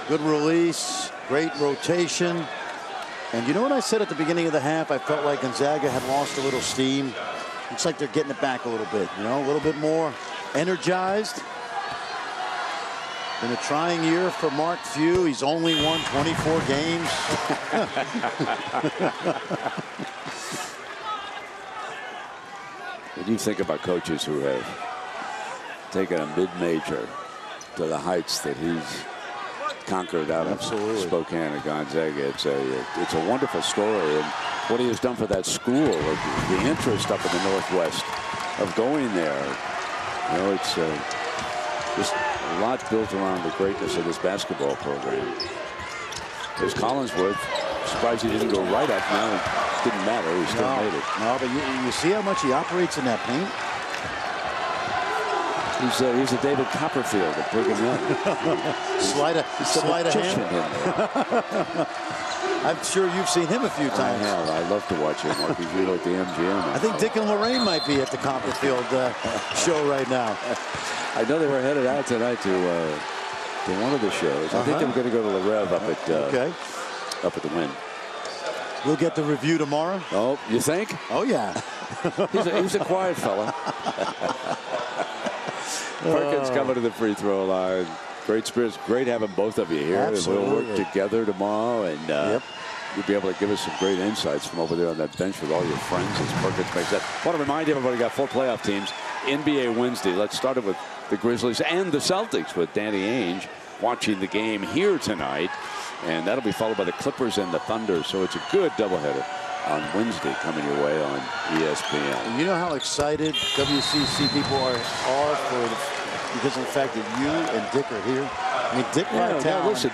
Good release, great rotation. And you know what I said at the beginning of the half? I felt like Gonzaga had lost a little steam. Looks like they're getting it back a little bit, you know, a little bit more energized. Been a trying year for Mark Few. He's only won 24 games. What do you think about coaches who have taken a mid-major to the heights that he's conquered out of Spokane and Gonzaga? It's a wonderful story, and what he has done for that school, the interest up in the Northwest of going there. You know, it's just a lot built around the greatness of this basketball program. There's Collinsworth. Surprised he didn't go right up. Now it didn't matter. He still made it. No, but you see how much he operates in that paint? He's a David Copperfield of Brigham Young. Sleight of hand. I'm sure you've seen him a few times. I have. I love to watch him. Like he's really at the MGM. I think Dick and Lorraine might be at the Copperfield show right now. I know they were headed out tonight to one of the shows. I think they were going to go to the Rev up at the Wynn. We'll get the review tomorrow. Oh, you think? Oh yeah. he's a quiet fella. Perkins coming to the free throw line. Great spirits. Great having both of you here. Absolutely. And we'll work together tomorrow, and you'll be able to give us some great insights from over there on that bench with all your friends as Perkins makes that. I want to remind everybody, got 4 playoff teams. NBA Wednesday. Let's start it with the Grizzlies and the Celtics with Danny Ainge watching the game here tonight. And that'll be followed by the Clippers and the Thunder. So it's a good doubleheader on Wednesday coming your way on ESPN. You know how excited WCC people are because of the fact that you and Dick are here? I mean, Dick Vitale. Listen,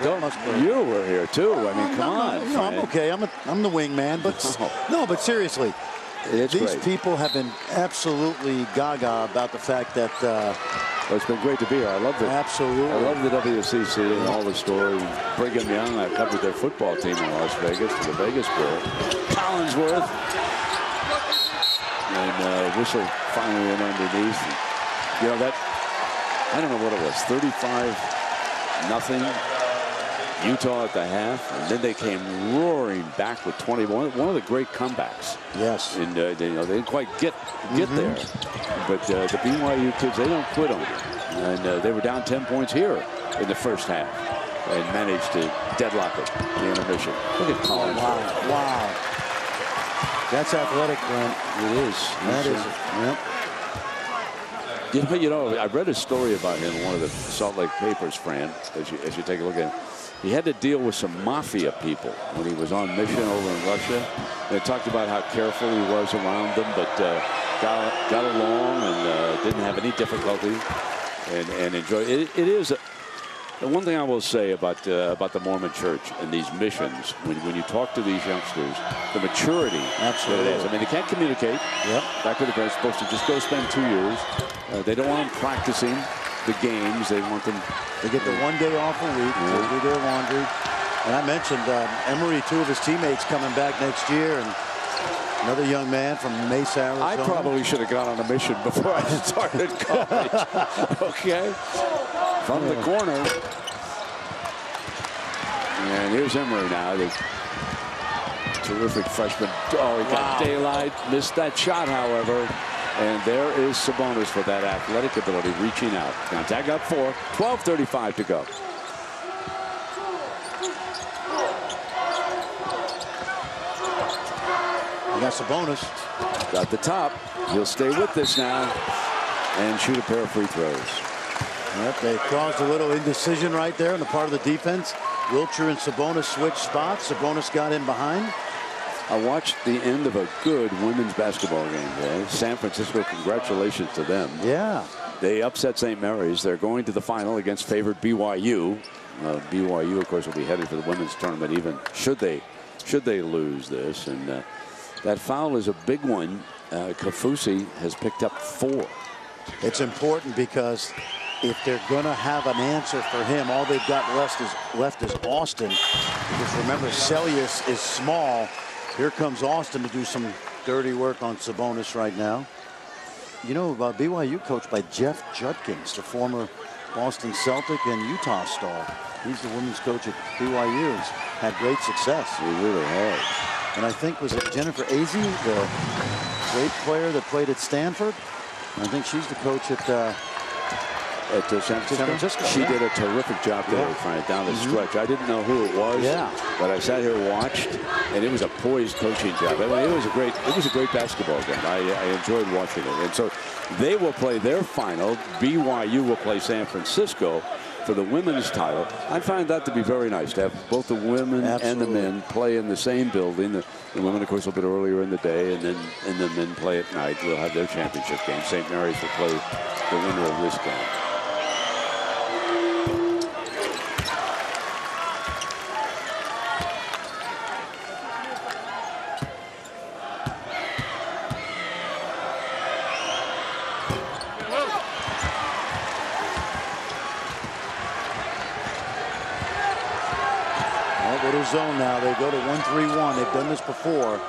you were here too. I mean, come on. No, I'm okay. I'm the wingman, but no, but seriously, these people have been absolutely gaga about the fact that. Well, it's been great to be here. I love it. Absolutely. I love the WCC and all the stories. Brigham Young, I covered their football team in Las Vegas for the Vegas Bowl. Collinsworth. And Whistle finally in underneath. And, you know, that, I don't know what it was, 35-0. Utah at the half, and then they came roaring back with 21. One of the great comebacks. Yes. And they didn't quite get there, but the BYU kids, they don't quit on it. And they were down 10 points here in the first half, and managed to deadlock it in the intermission. Look at Collins. Wow. That's athletic, Brent. It is. That is. Yep. You know, I read a story about him in one of the Salt Lake papers, Fran, as you take a look at him. He had to deal with some mafia people when he was on mission over in Russia. They talked about how careful he was around them, but got along and didn't have any difficulty and enjoyed it. It is The one thing I will say about the Mormon Church and these missions, when you talk to these youngsters, the maturity that it is. I mean, they can't communicate. Yep. Back to the parents, supposed to just go spend 2 years. They don't want them practicing the games. They want them. They get the 1 day off a week to do their laundry. And I mentioned Emory, 2 of his teammates coming back next year, and another young man from Mesa, Arizona. I probably should have gone on a mission before I started college. Okay. From the corner. And here's Emory now. The terrific freshman. Oh, he got daylight. Missed that shot, however. And there is Sabonis for that athletic ability, reaching out. Gonzaga up 4. 12:35 to go. You got Sabonis. Got the top. He'll stay with this now and shoot a pair of free throws. Yep, they caused a little indecision right there on the part of the defense. Wilcher and Sabonis switched spots. Sabonis got in behind. I watched the end of a good women's basketball game today. San Francisco, congratulations to them. Yeah. They upset St. Mary's. They're going to the final against favored BYU. BYU, of course, will be headed for the women's tournament even should they lose this. And that foul is a big one. Kafusi has picked up 4. It's important because if they're going to have an answer for him, all they've got left is Austin. Because remember, Celius is small. Here comes Austin to do some dirty work on Sabonis right now. You know, BYU coached by Jeff Judkins, the former Boston Celtic and Utah star. He's the women's coach at BYU. He's had great success. He really has. And I think, was it Jennifer Azzi, the great player that played at Stanford? I think she's the coach at San Francisco. She did a terrific job today, Frank, down the stretch. I didn't know who it was, but I sat here and watched, and it was a poised coaching job. I mean, it was a great basketball game. I enjoyed watching it. And so they will play their final. BYU will play San Francisco for the women's title. I find that to be very nice to have both the women and the men play in the same building. The women, of course, a little bit earlier in the day, and then the men play at night. We'll have their championship game. St. Mary's will play the winner of this game. Zone now. They go to 1-3-1. They've done this before.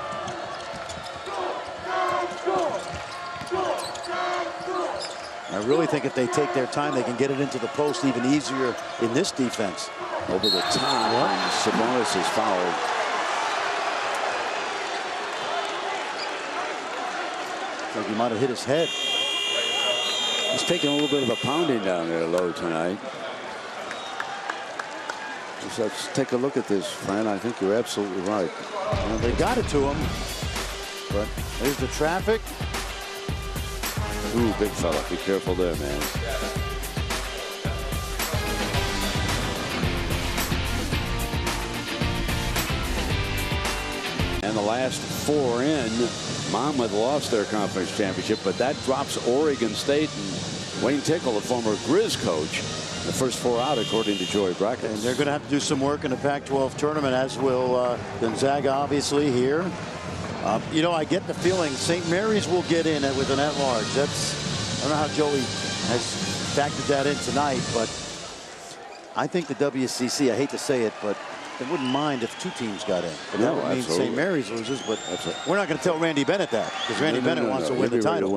I really think if they take their time, they can get it into the post even easier in this defense. Over the top, and Sabonis is fouled. I think he might have hit his head. He's taking a little bit of a pounding down there low tonight. So let's take a look at this, Fran. I think you're absolutely right. Well, they got it to him, but there's the traffic. Ooh, big fella. Be careful there, man. And the last 4 in, Monmouth lost their conference championship, but that drops Oregon State and Wayne Tickle, the former Grizz coach. The first 4 out, according to Joey Brackett. And they're going to have to do some work in the Pac-12 tournament, as will Gonzaga, obviously, here. You know, I get the feeling St. Mary's will get in with an at-large. I don't know how Joey has factored that in tonight, but I think the WCC, I hate to say it, but they wouldn't mind if 2 teams got in. But that would mean St. Mary's loses, but we're not going to tell Randy Bennett that, because Randy Bennett wants to win the title.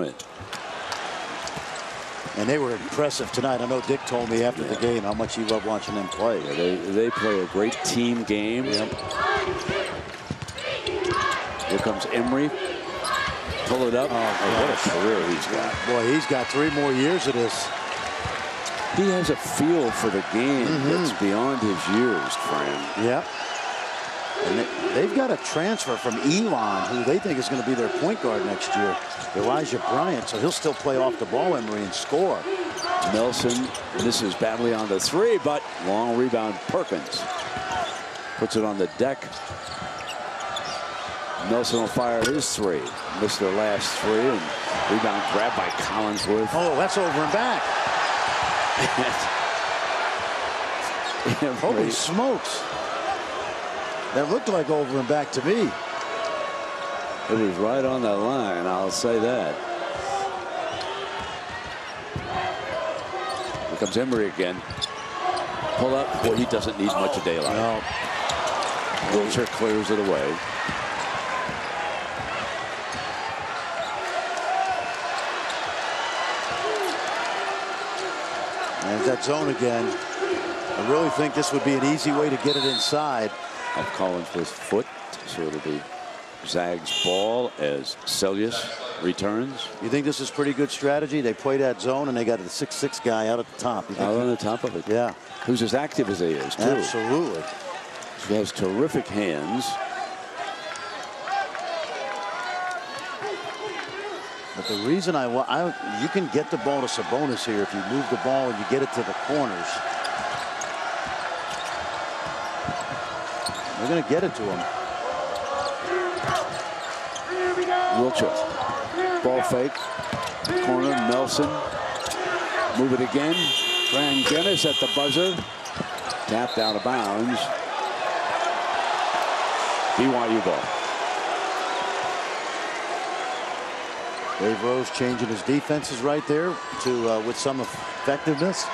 And they were impressive tonight. I know Dick told me after the game how much he loved watching them play. They play a great team game. Yep. Here comes Emory. Pull it up. Oh, what a career he's got. Boy, he's got 3 more years of this. He has a feel for the game that's beyond his years, Fran. Yep. And they've got a transfer from Elon, who they think is going to be their point guard next year, Elijah Bryant. So he'll still play off the ball, Emory, and score. Nelson misses badly on the 3, but long rebound. Perkins puts it on the deck. Nelson will fire his 3. Missed their last 3, and rebound grabbed by Collinsworth. Oh, that's over and back. Holy smokes. That looked like over and back to me. It was right on that line, I'll say that. Here comes Emery again. Pull up. Boy, he doesn't need much of daylight. No. Wilcher clears it away. There's that zone again. I really think this would be an easy way to get it inside. Of Collinsworth's foot, so it'll be Zag's ball as Celius returns. You think this is pretty good strategy? They play that zone and they got the 6'6" guy out at the top. Out on the top of it. Yeah. Who's as active as he is, too. Absolutely. He has terrific hands. But the reason you can get the ball to Sabonis here if you move the ball and you get it to the corners. They're going to get it to him. Wilcher. Ball fake. Corner. Nelson. Move it again. Fran Guinness at the buzzer. Tapped out of bounds. BYU ball. Dave Rose changing his defenses right there to with some effectiveness.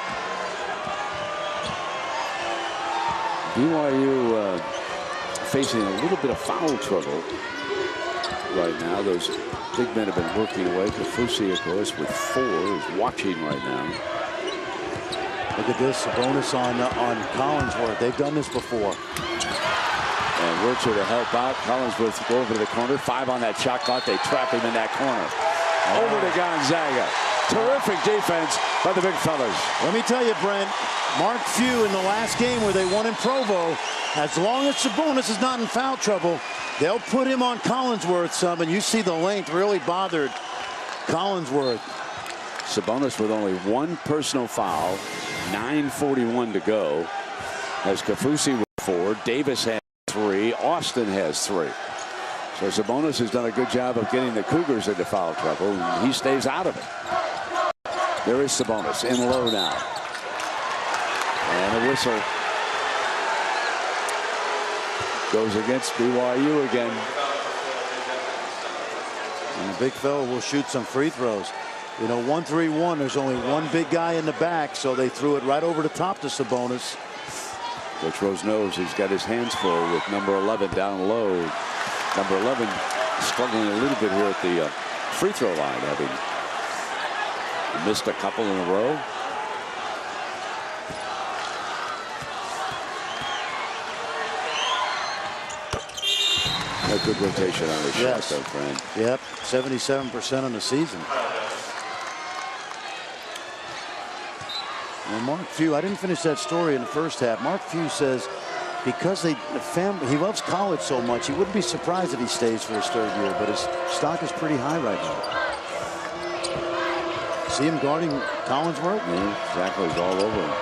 BYU facing a little bit of foul trouble right now. Those big men have been working away. Kafusi, of course, with 4 is watching right now. Look at this, a bonus on Collinsworth. They've done this before. And Wilcher to help out. Collinsworth go over to the corner. 5 on that shot clock. They trap him in that corner. Over to Gonzaga. Terrific defense by the big fellas. Let me tell you, Brent, Mark Few in the last game where they won in Provo, as long as Sabonis is not in foul trouble, they'll put him on Collinsworth some, and you see the length really bothered Collinsworth. Sabonis with only 1 personal foul, 9:41 to go. As Kafusi with 4, Davis has 3, Austin has 3. So Sabonis has done a good job of getting the Cougars into foul trouble, and he stays out of it. There is Sabonis in low now. And a whistle goes against BYU again. And the big fella will shoot some free throws. You know, 1-3-1, there's only one big guy in the back, so they threw it right over the top to Sabonis. Coach Rose knows he's got his hands full with number 11 down low. Number 11 struggling a little bit here at the free throw line, having missed a couple in a row. A good rotation on his shot, though, Fran. Yep, 77% on the season. Well, Mark Few, I didn't finish that story in the first half. Mark Few says because he loves college so much, he wouldn't be surprised if he stays for his 3rd year, but his stock is pretty high right now. See him guarding Collinsworth? Yeah, exactly. He's all over him.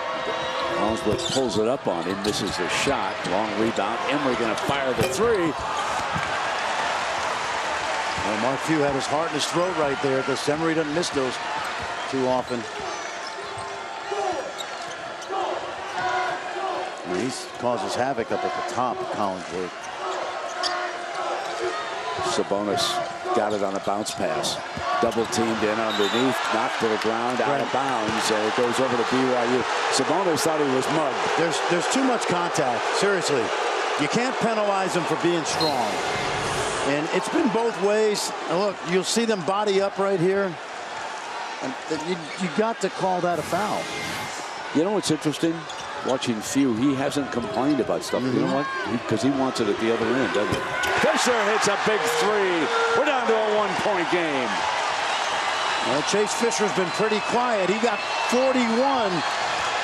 Collinsworth pulls it up on him, misses the shot. Long rebound. Emery going to fire the 3. Well, Mark Few had his heart in his throat right there because Emery doesn't miss those too often. He causes havoc up at the top of Collinsworth. Sabonis got it on a bounce pass. Double teamed in underneath, knocked to the ground, out of bounds, and it goes over to BYU. Sabonis thought he was mugged. There's too much contact. Seriously, you can't penalize him for being strong. And it's been both ways. And look, you'll see them body up right here. And you got to call that a foul. You know what's interesting? Watching Few, he hasn't complained about stuff. You know what? Because he wants it at the other end, doesn't he? Fisher hits a big 3. We're down to a 1-point game. Well, Chase Fisher's been pretty quiet. He got 41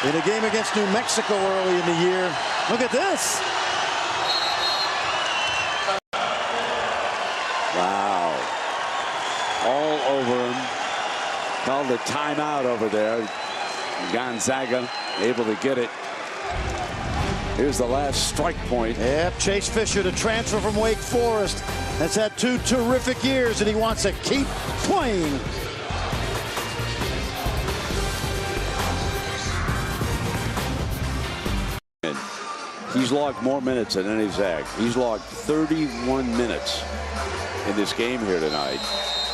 in a game against New Mexico early in the year. Look at this. Wow. All over him. Called a timeout over there. Gonzaga able to get it. Here's the last strike point. Yep, Chase Fisher, the transfer from Wake Forest, has had 2 terrific years, and he wants to keep playing. He's logged more minutes than any Zag. He's logged 31 minutes in this game here tonight.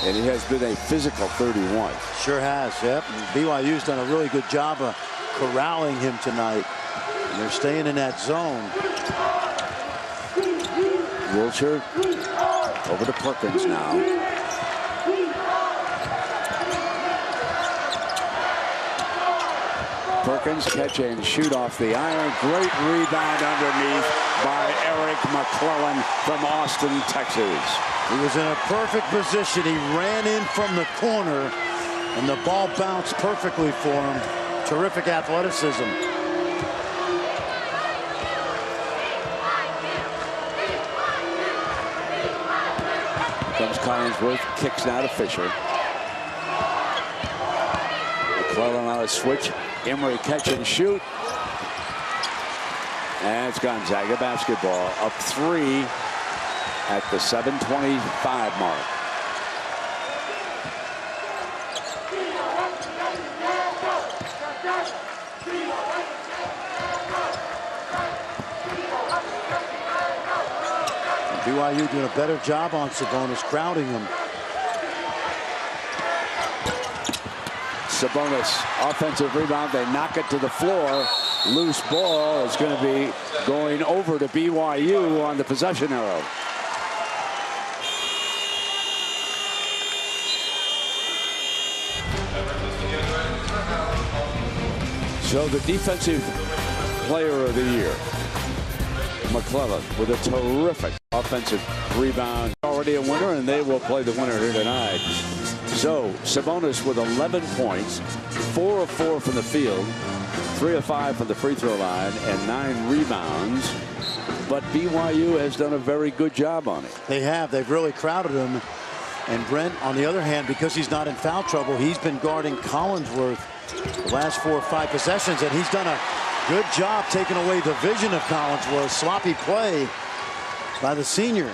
And it has been a physical 31. Sure has, yep. BYU's done a really good job of corralling him tonight. And they're staying in that zone. Wilcher over to Perkins now. Perkins catch and shoot off the iron. Great rebound underneath by Eric McClellan from Austin, Texas. He was in a perfect position. He ran in from the corner, and the ball bounced perfectly for him. Terrific athleticism. Comes Collinsworth, kicks now to Fisher. McClellan on a switch. Emery catch and shoot. And it's Gonzaga basketball. Up 3 at the 7:25 mark. BYU doing a better job on Sabonis, crowding him. Sabonis, offensive rebound. They knock it to the floor. Loose ball is going to be going over to BYU on the possession arrow. So the defensive player of the year, McClellan, with a terrific offensive rebound. Already a winner, and they will play the winner here tonight. So Sabonis with 11 points, 4 of 4 from the field, 3 of 5 from the free throw line, and 9 rebounds. But BYU has done a very good job on it. They have. They've really crowded him. And Brent, on the other hand, because he's not in foul trouble, he's been guarding Collinsworth the last 4 or 5 possessions, and he's done a good job taking away the vision of Collinsworth. Sloppy play by the senior.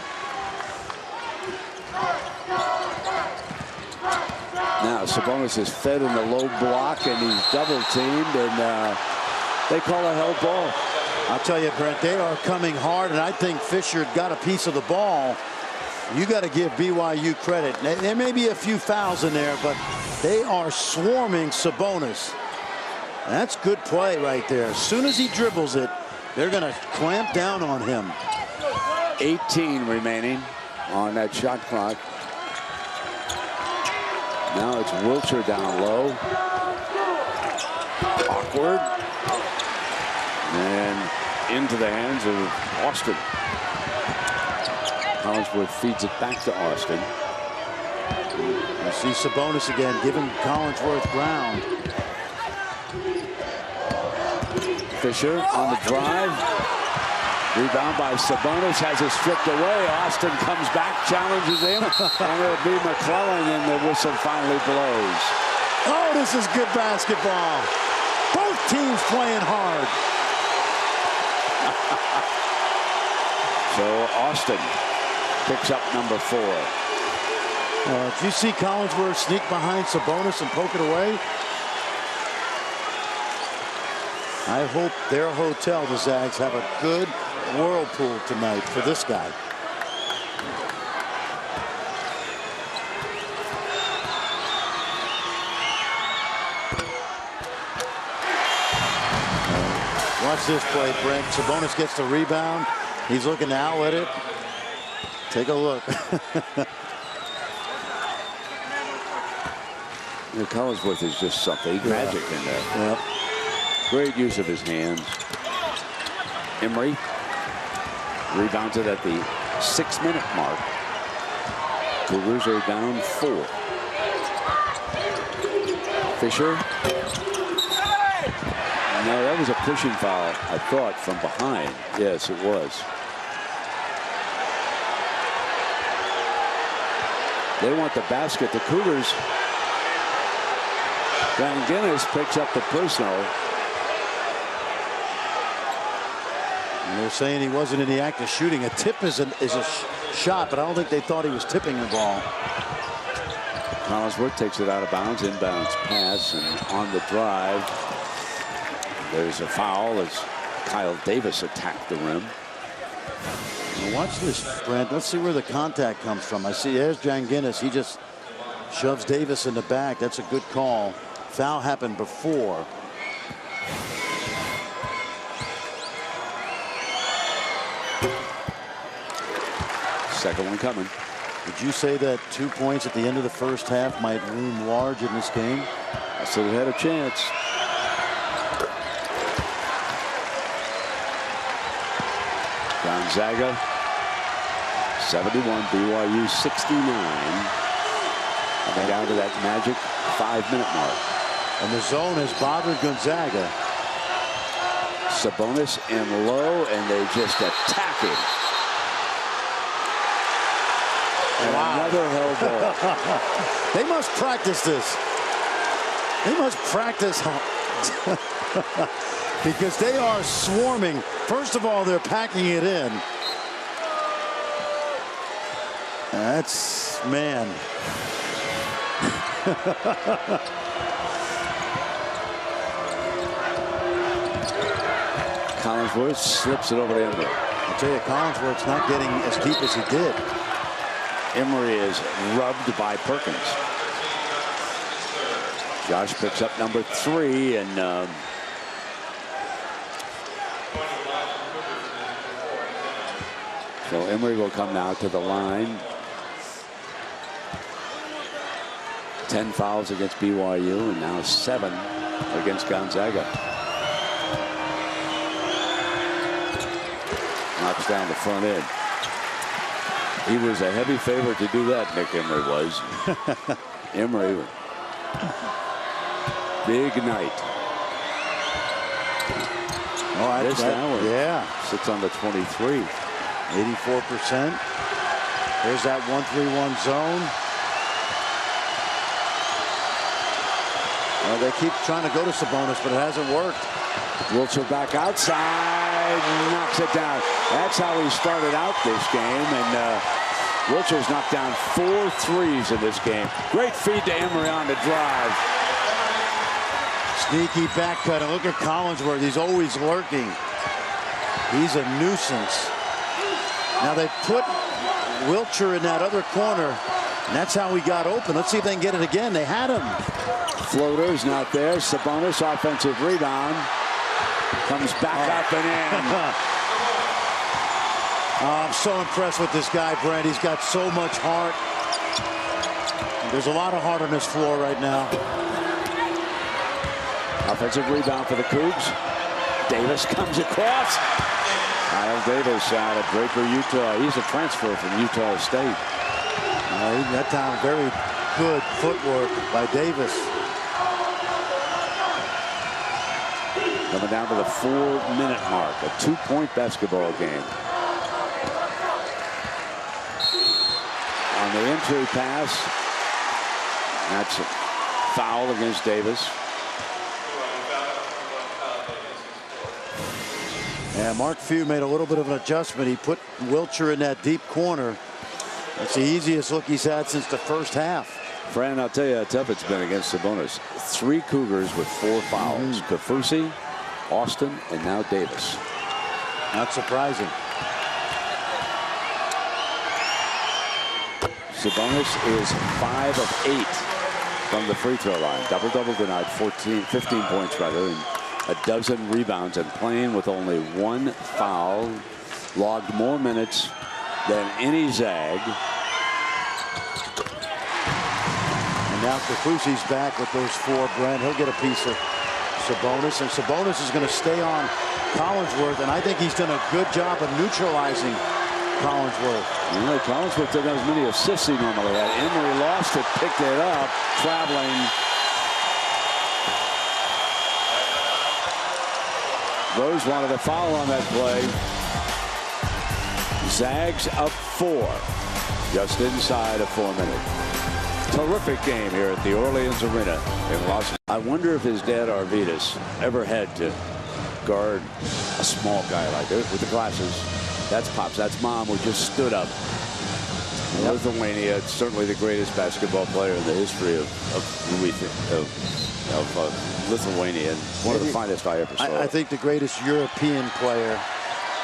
Now Sabonis is fed in the low block, and he's double teamed, and they call a held ball. I'll tell you, Brent, they are coming hard, and I think Fisher got a piece of the ball. You got to give BYU credit. There may be a few fouls in there, but they are swarming Sabonis. That's good play right there. As soon as he dribbles it, they're going to clamp down on him. 18 remaining on that shot clock. Now it's Wilcher down low. Awkward. And into the hands of Austin. Collinsworth feeds it back to Austin. You see Sabonis again giving Collinsworth ground. Fisher on the drive. Rebound by Sabonis, has it stripped away. Austin comes back, challenges him, and it'll be McClellan, and the whistle finally blows. Oh, this is good basketball. Both teams playing hard. So Austin picks up number 4. Did you see Collinsworth sneak behind Sabonis and poke it away? I hope their hotel, the Zags, have a good whirlpool tonight for this guy. Watch this play, Brent. Sabonis gets the rebound. He's looking to outlet it. Take a look. Collinsworth is just something. Magic in there. Yep. Great use of his hands. Emery rebounds it at the 6-minute mark. Cougars are down 4. Fisher. No, that was a pushing foul, I thought, from behind. Yes, it was. They want the basket. The Cougars. Van Guinness picks up the personal. And they're saying he wasn't in the act of shooting. A tip is a shot, but I don't think they thought he was tipping the ball. Collinsworth takes it out of bounds, inbounds pass, and on the drive, there's a foul as Kyle Davis attacked the rim. Now watch this, Brent. Let's see where the contact comes from. I see there's John Guinness. He just shoves Davis in the back. That's a good call. Foul happened before. Second one coming. Did you say that 2 points at the end of the first half might loom large in this game? I said it had a chance. Gonzaga 71, BYU 69. And they're down to that magic 5-minute mark. And the zone has bothered Gonzaga. Sabonis in low, and they just attack him. And another hell ball. They must practice this. They must practice because they are swarming. First of all, they're packing it in. That's, man. Collinsworth slips it over to Emery. I'll tell you, Collinsworth's not getting as deep as he did. Emery is rubbed by Perkins. Josh picks up number 3, and so Emery will come now to the line. 10 fouls against BYU, and now 7 against Gonzaga. Knocks down the front end. He was a heavy favorite to do that, Nick Emery was. Emery, big night. Oh, this now, yeah. Sits on the 23. 84%. There's that 1-3-1 zone. Well, they keep trying to go to Sabonis, but it hasn't worked. Wiltshire back outside, knocks it down. That's how he started out this game, and Wiltshire's knocked down 4 threes in this game. Great feed to Emery on the drive. Sneaky back cut, and look at Collinsworth. He's always lurking. He's a nuisance. Now they put Wiltshire in that other corner, and that's how he got open. Let's see if they can get it again. They had him. Floater's not there. Sabonis offensive rebound. Comes back up and in. I'm so impressed with this guy, Brent. He's got so much heart. There's a lot of heart on this floor right now. Offensive rebound for the Cougs. Davis comes across. Kyle Davis out of Draper, Utah. He's a transfer from Utah State. That time, very good footwork by Davis. Coming down to the 4-minute mark. A 2-point basketball game. On the entry pass, that's a foul against Davis. Yeah, Mark Few made a little bit of an adjustment. He put Wiltshire in that deep corner. That's the easiest look he's had since the first half. Fran, I'll tell you how tough it's been against Sabonis. 3 Cougars with 4 fouls. Kafusi, Austin, and now Davis. Not surprising. Sabonis is 5 of 8 from the free throw line. Double-double tonight, 15 points rather, and a dozen rebounds, and playing with only 1 foul. Logged more minutes than any Zag. And now Kafusi's back with those 4, Brent. He'll get a piece of Sabonis, and Sabonis is going to stay on Collinsworth, and I think he's done a good job of neutralizing Collinsworth. You know, Collinsworth didn't have as many assists he normally had. Emery lost it, picked it up, traveling. Rose wanted a foul on that play. Zags up 4, just inside of 4 minutes. Terrific game here at the Orleans Arena in Los Angeles. I wonder if his dad Arvidas ever had to guard a small guy like this with the glasses. That's Pops. That's Mom who just stood up. Lithuania, certainly the greatest basketball player in the history of Lithuania, and one of the finest I ever saw. I think the greatest European player.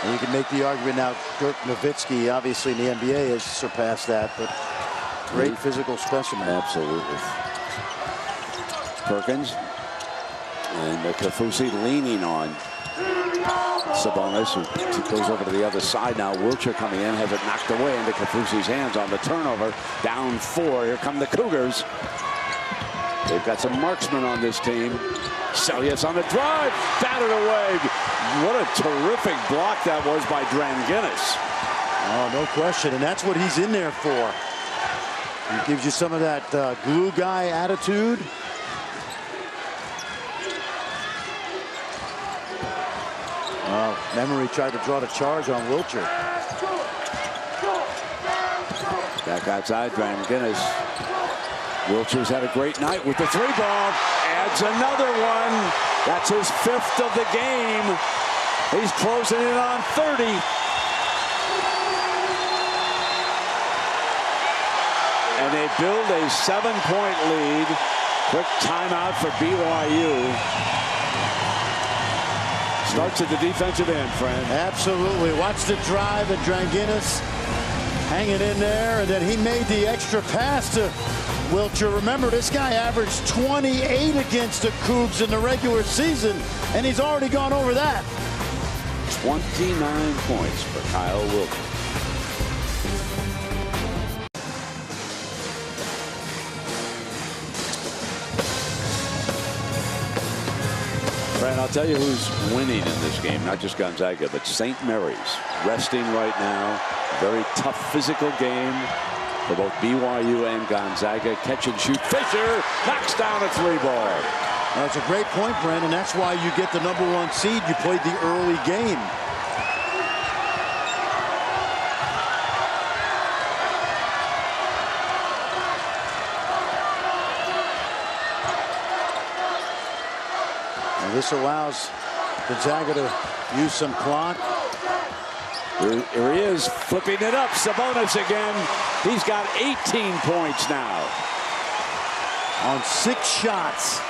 And you can make the argument now, Dirk Nowitzki, obviously in the NBA, has surpassed that, but great physical specimen. Absolutely. Perkins and Kaufusi leaning on Sabonis, who goes over to the other side now. Wilcher coming in, has it knocked away into Kaufusi's hands on the turnover. Down 4. Here come the Cougars. They've got some marksmen on this team. Selja's on the drive, batted away. What a terrific block that was by Dranginis. Oh, no question, and that's what he's in there for. He gives you some of that glue guy attitude. Emery tried to draw the charge on Wilcher. Back outside, Dranginis. Wilcher's had a great night with the 3-ball. Adds another one. That's his 5th of the game. He's closing in on 30. And they build a 7-point lead. Quick timeout for BYU. Starts at the defensive end, friend. Absolutely. Watch the drive, and Dranginis hanging in there, and then he made the extra pass to Wilcher. Remember, this guy averaged 28 against the Cougs in the regular season, and he's already gone over that. 29 points for Kyle Wilcher. Fran, I'll tell you who's winning in this game, not just Gonzaga, but St. Mary's. Resting right now. Very tough physical game for both BYU and Gonzaga. Catch and shoot. Fisher knocks down a 3-ball. That's a great point, Brandon. That's why you get the #1 seed. You played the early game. And this allows Gonzaga to use some clock. Here he is, flipping it up. Sabonis again. He's got 18 points now. On 6 shots.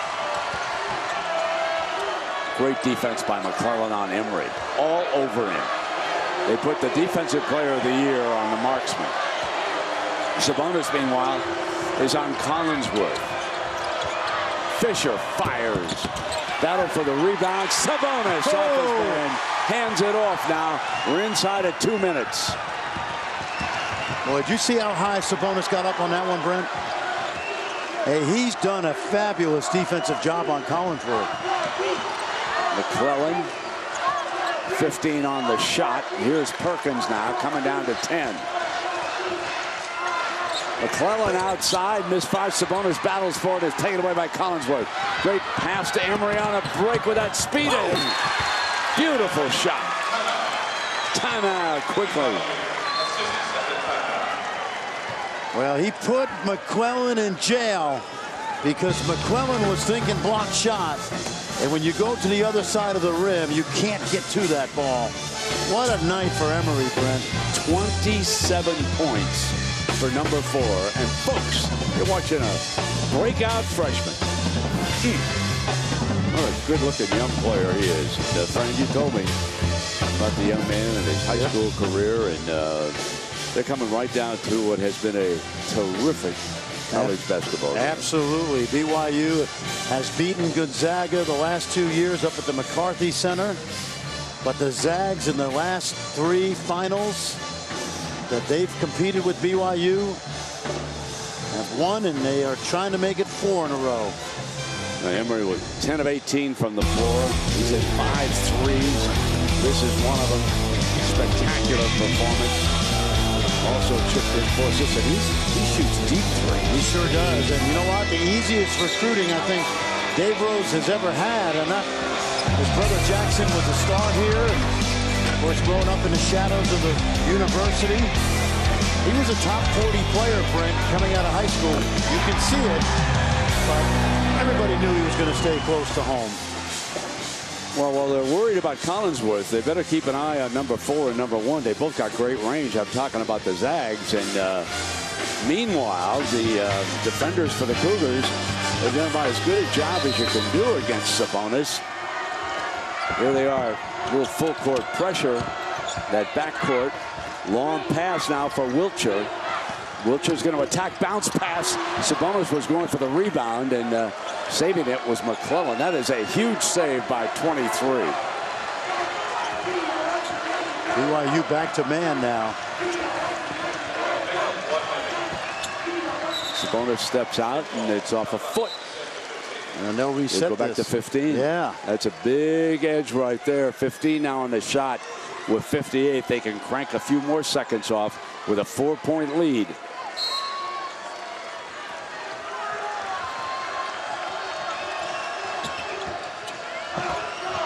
Great defense by McClellan on Emery. All over him. They put the Defensive Player of the Year on the marksman. Sabonis, meanwhile, is on Collinsworth. Fisher fires. Battle for the rebound. Sabonis off his man. Hands it off now. We're inside at 2 minutes. Boy, did you see how high Sabonis got up on that one, Brent? Hey, he's done a fabulous defensive job on Collinsworth. McClellan, 15 on the shot. Here's Perkins now, coming down to 10. McClellan outside, missed 5. Sabonis battles for it. Is taken away by Collinsworth. Great pass to Emery on a break with that speed. Beautiful shot. Timeout quickly. Well, he put McClellan in jail because McClellan was thinking block shot. And when you go to the other side of the rim, you can't get to that ball. What a night for Emery, Brent. 27 points for #4. And folks, you're watching a breakout freshman. What a good-looking young player he is. Frank, you told me about the young man and his high school career, and they're coming right down to what has been a terrific college basketball game. Absolutely. BYU has beaten Gonzaga the last 2 years up at the McCarthy Center, but the Zags in the last 3 finals that they've competed with BYU have won, and they are trying to make it 4 in a row. Now, Emery was 10 of 18 from the floor. He's hit 5 threes. This is one of them. Spectacular performance. Also chipped in 4 assists, and he shoots deep 3. He sure does. And you know what? The easiest recruiting I think Dave Rose has ever had. And his brother Jackson was a star here. And of course, growing up in the shadows of the university. He was a top 40 player, Brent, coming out of high school. You can see it. But everybody knew he was going to stay close to home. Well, while they're worried about Collinsworth, they better keep an eye on #4 and #1. They both got great range. I'm talking about the Zags, and Meanwhile, the defenders for the Cougars are doing about as good a job as you can do against Sabonis. Here they are, a little full court pressure. That backcourt, long pass now for Wiltshire. Wiltshire's going to attack, bounce pass. Sabonis was going for the rebound, and saving it was McClellan. That is a huge save by 23. BYU back to man now. Sabonis steps out, and it's off a foot. And they'll reset They go back this. to 15. Yeah. That's a big edge right there. 15 now on the shot. With 58, they can crank a few more seconds off with a 4-point lead.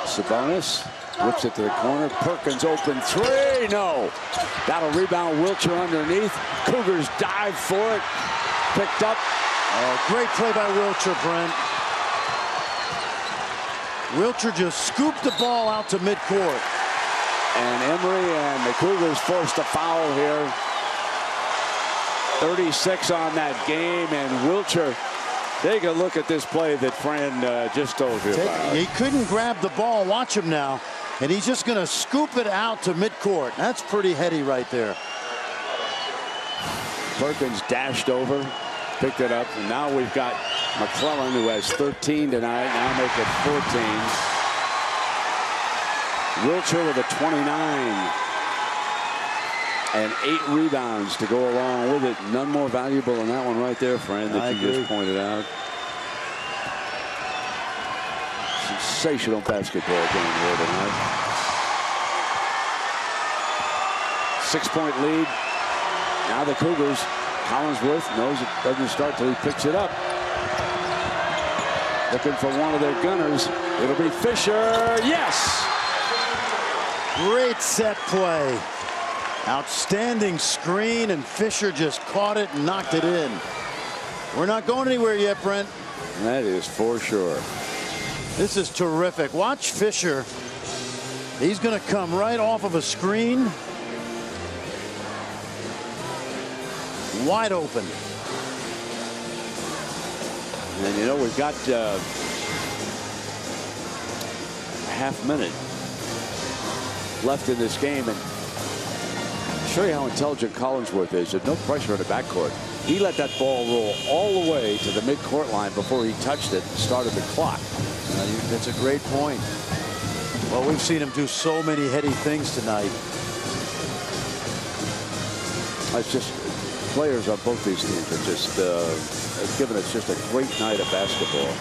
Sabonis whips it to the corner. Perkins open three. No. That'll rebound Wiltshire underneath. Cougars dive for it. Picked up. Oh, great play by Wiltshire, Brent. Wiltshire just scooped the ball out to midcourt. And Emery and the Cougars forced a foul here. 36 on that game, and Wiltshire, take a look at this play that Fran just told you about. He couldn't grab the ball. Watch him now. And he's just going to scoop it out to midcourt. That's pretty heady right there. Perkins dashed over, picked it up, and now we've got McClellan, who has 13 tonight, now make it 14. Wiltshire with a 29 and 8 rebounds to go along with it. None more valuable than that one right there, Fran, that you just pointed out. Sensational basketball game here tonight. 6-point lead. Now the Cougars. Collinsworth knows it doesn't start till he picks it up. Looking for one of their gunners. It'll be Fisher. Yes! Great set play. Outstanding screen, and Fisher just caught it and knocked it in. We're not going anywhere yet, Brent. That is for sure. This is terrific. Watch Fisher. He's going to come right off of a screen. Wide open. And you know, we've got a half minute left in this game, and I'll show you how intelligent Collinsworth is. There's no pressure in the backcourt. He let that ball roll all the way to the midcourt line before he touched it and started the clock. That's a great point. Well, we've seen him do so many heady things tonight. It's just players on both these teams are just have given us just a great night of basketball.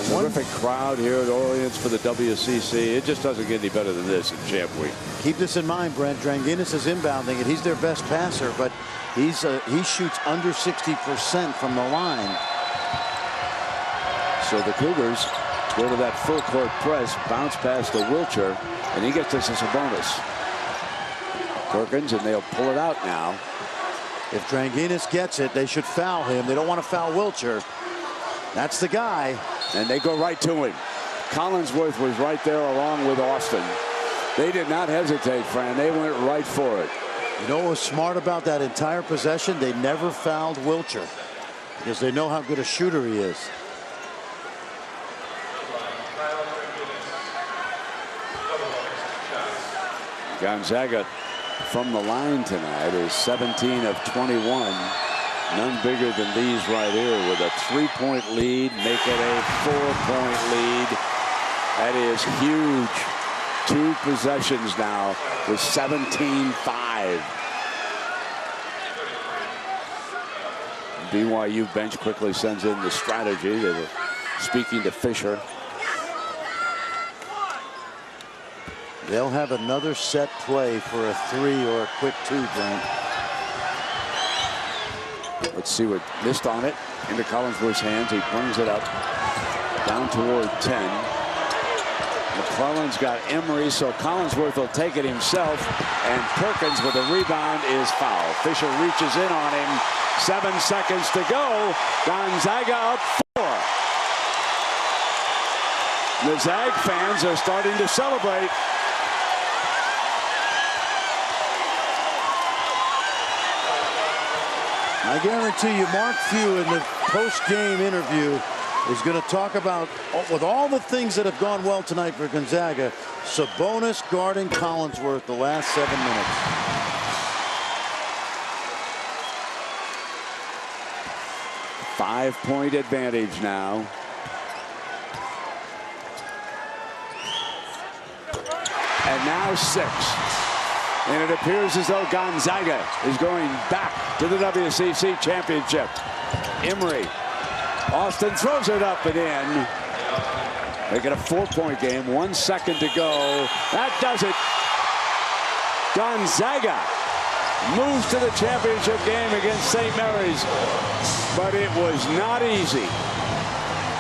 Terrific crowd here at Orleans for the WCC. It just doesn't get any better than this in Champ Week. Keep this in mind, Brent. Dranginis is inbounding, and he's their best passer, but he shoots under 60% from the line. So the Cougars go to that full court press, bounce pass to Wiltshire, and he gets this as a bonus. Perkins, and they'll pull it out now. If Dranginis gets it, they should foul him. They don't want to foul Wiltshire. That's the guy. And they go right to him. Collinsworth was right there along with Austin. They did not hesitate, Fran. They went right for it. You know what was smart about that entire possession? They never fouled Wiltshire because they know how good a shooter he is. Gonzaga from the line tonight is 17 of 21. None bigger than these right here, with a 3-point lead, make it a 4-point lead. That is huge. 2 possessions now with 17-5. BYU bench quickly sends in the strategy. They were speaking to Fisher. They'll have another set play for a 3 or a quick 2, Brent. Let's see what missed on it. Into Collinsworth's hands. He brings it up down toward 10. McClellan's got Emery, so Collinsworth will take it himself. And Perkins with a rebound is fouled. Fisher reaches in on him. 7 seconds to go. Gonzaga up 4. The Zag fans are starting to celebrate. I guarantee you, Mark Few in the post-game interview is going to talk about, with all the things that have gone well tonight for Gonzaga, Sabonis guarding Collinsworth the last 7 minutes. Five-point advantage now. And now 6. And it appears as though Gonzaga is going back to the WCC championship. Emery. Austin throws it up and in. They get a 4-point game. 1 second to go. That does it. Gonzaga moves to the championship game against St. Mary's. But it was not easy.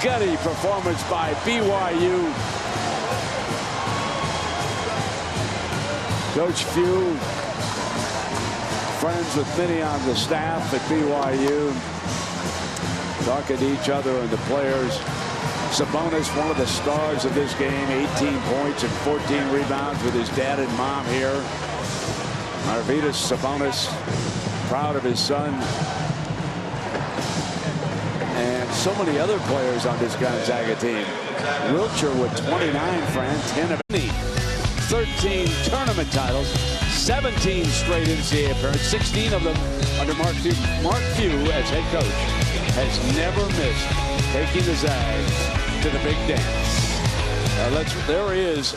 Gutty performance by BYU. Coach Few, friends with many on the staff at BYU, talking to each other and the players. Sabonis, one of the stars of this game, 18 points and 14 rebounds with his dad and mom here. Arvydas Sabonis, proud of his son. And so many other players on this Gonzaga team. Wiltshire with 29, Fran, 10 of 13 tournament titles, 17 straight NCAA appearances, 16 of them under Mark Few. Mark Few, as head coach, has never missed taking the Zags to the big dance. There he is,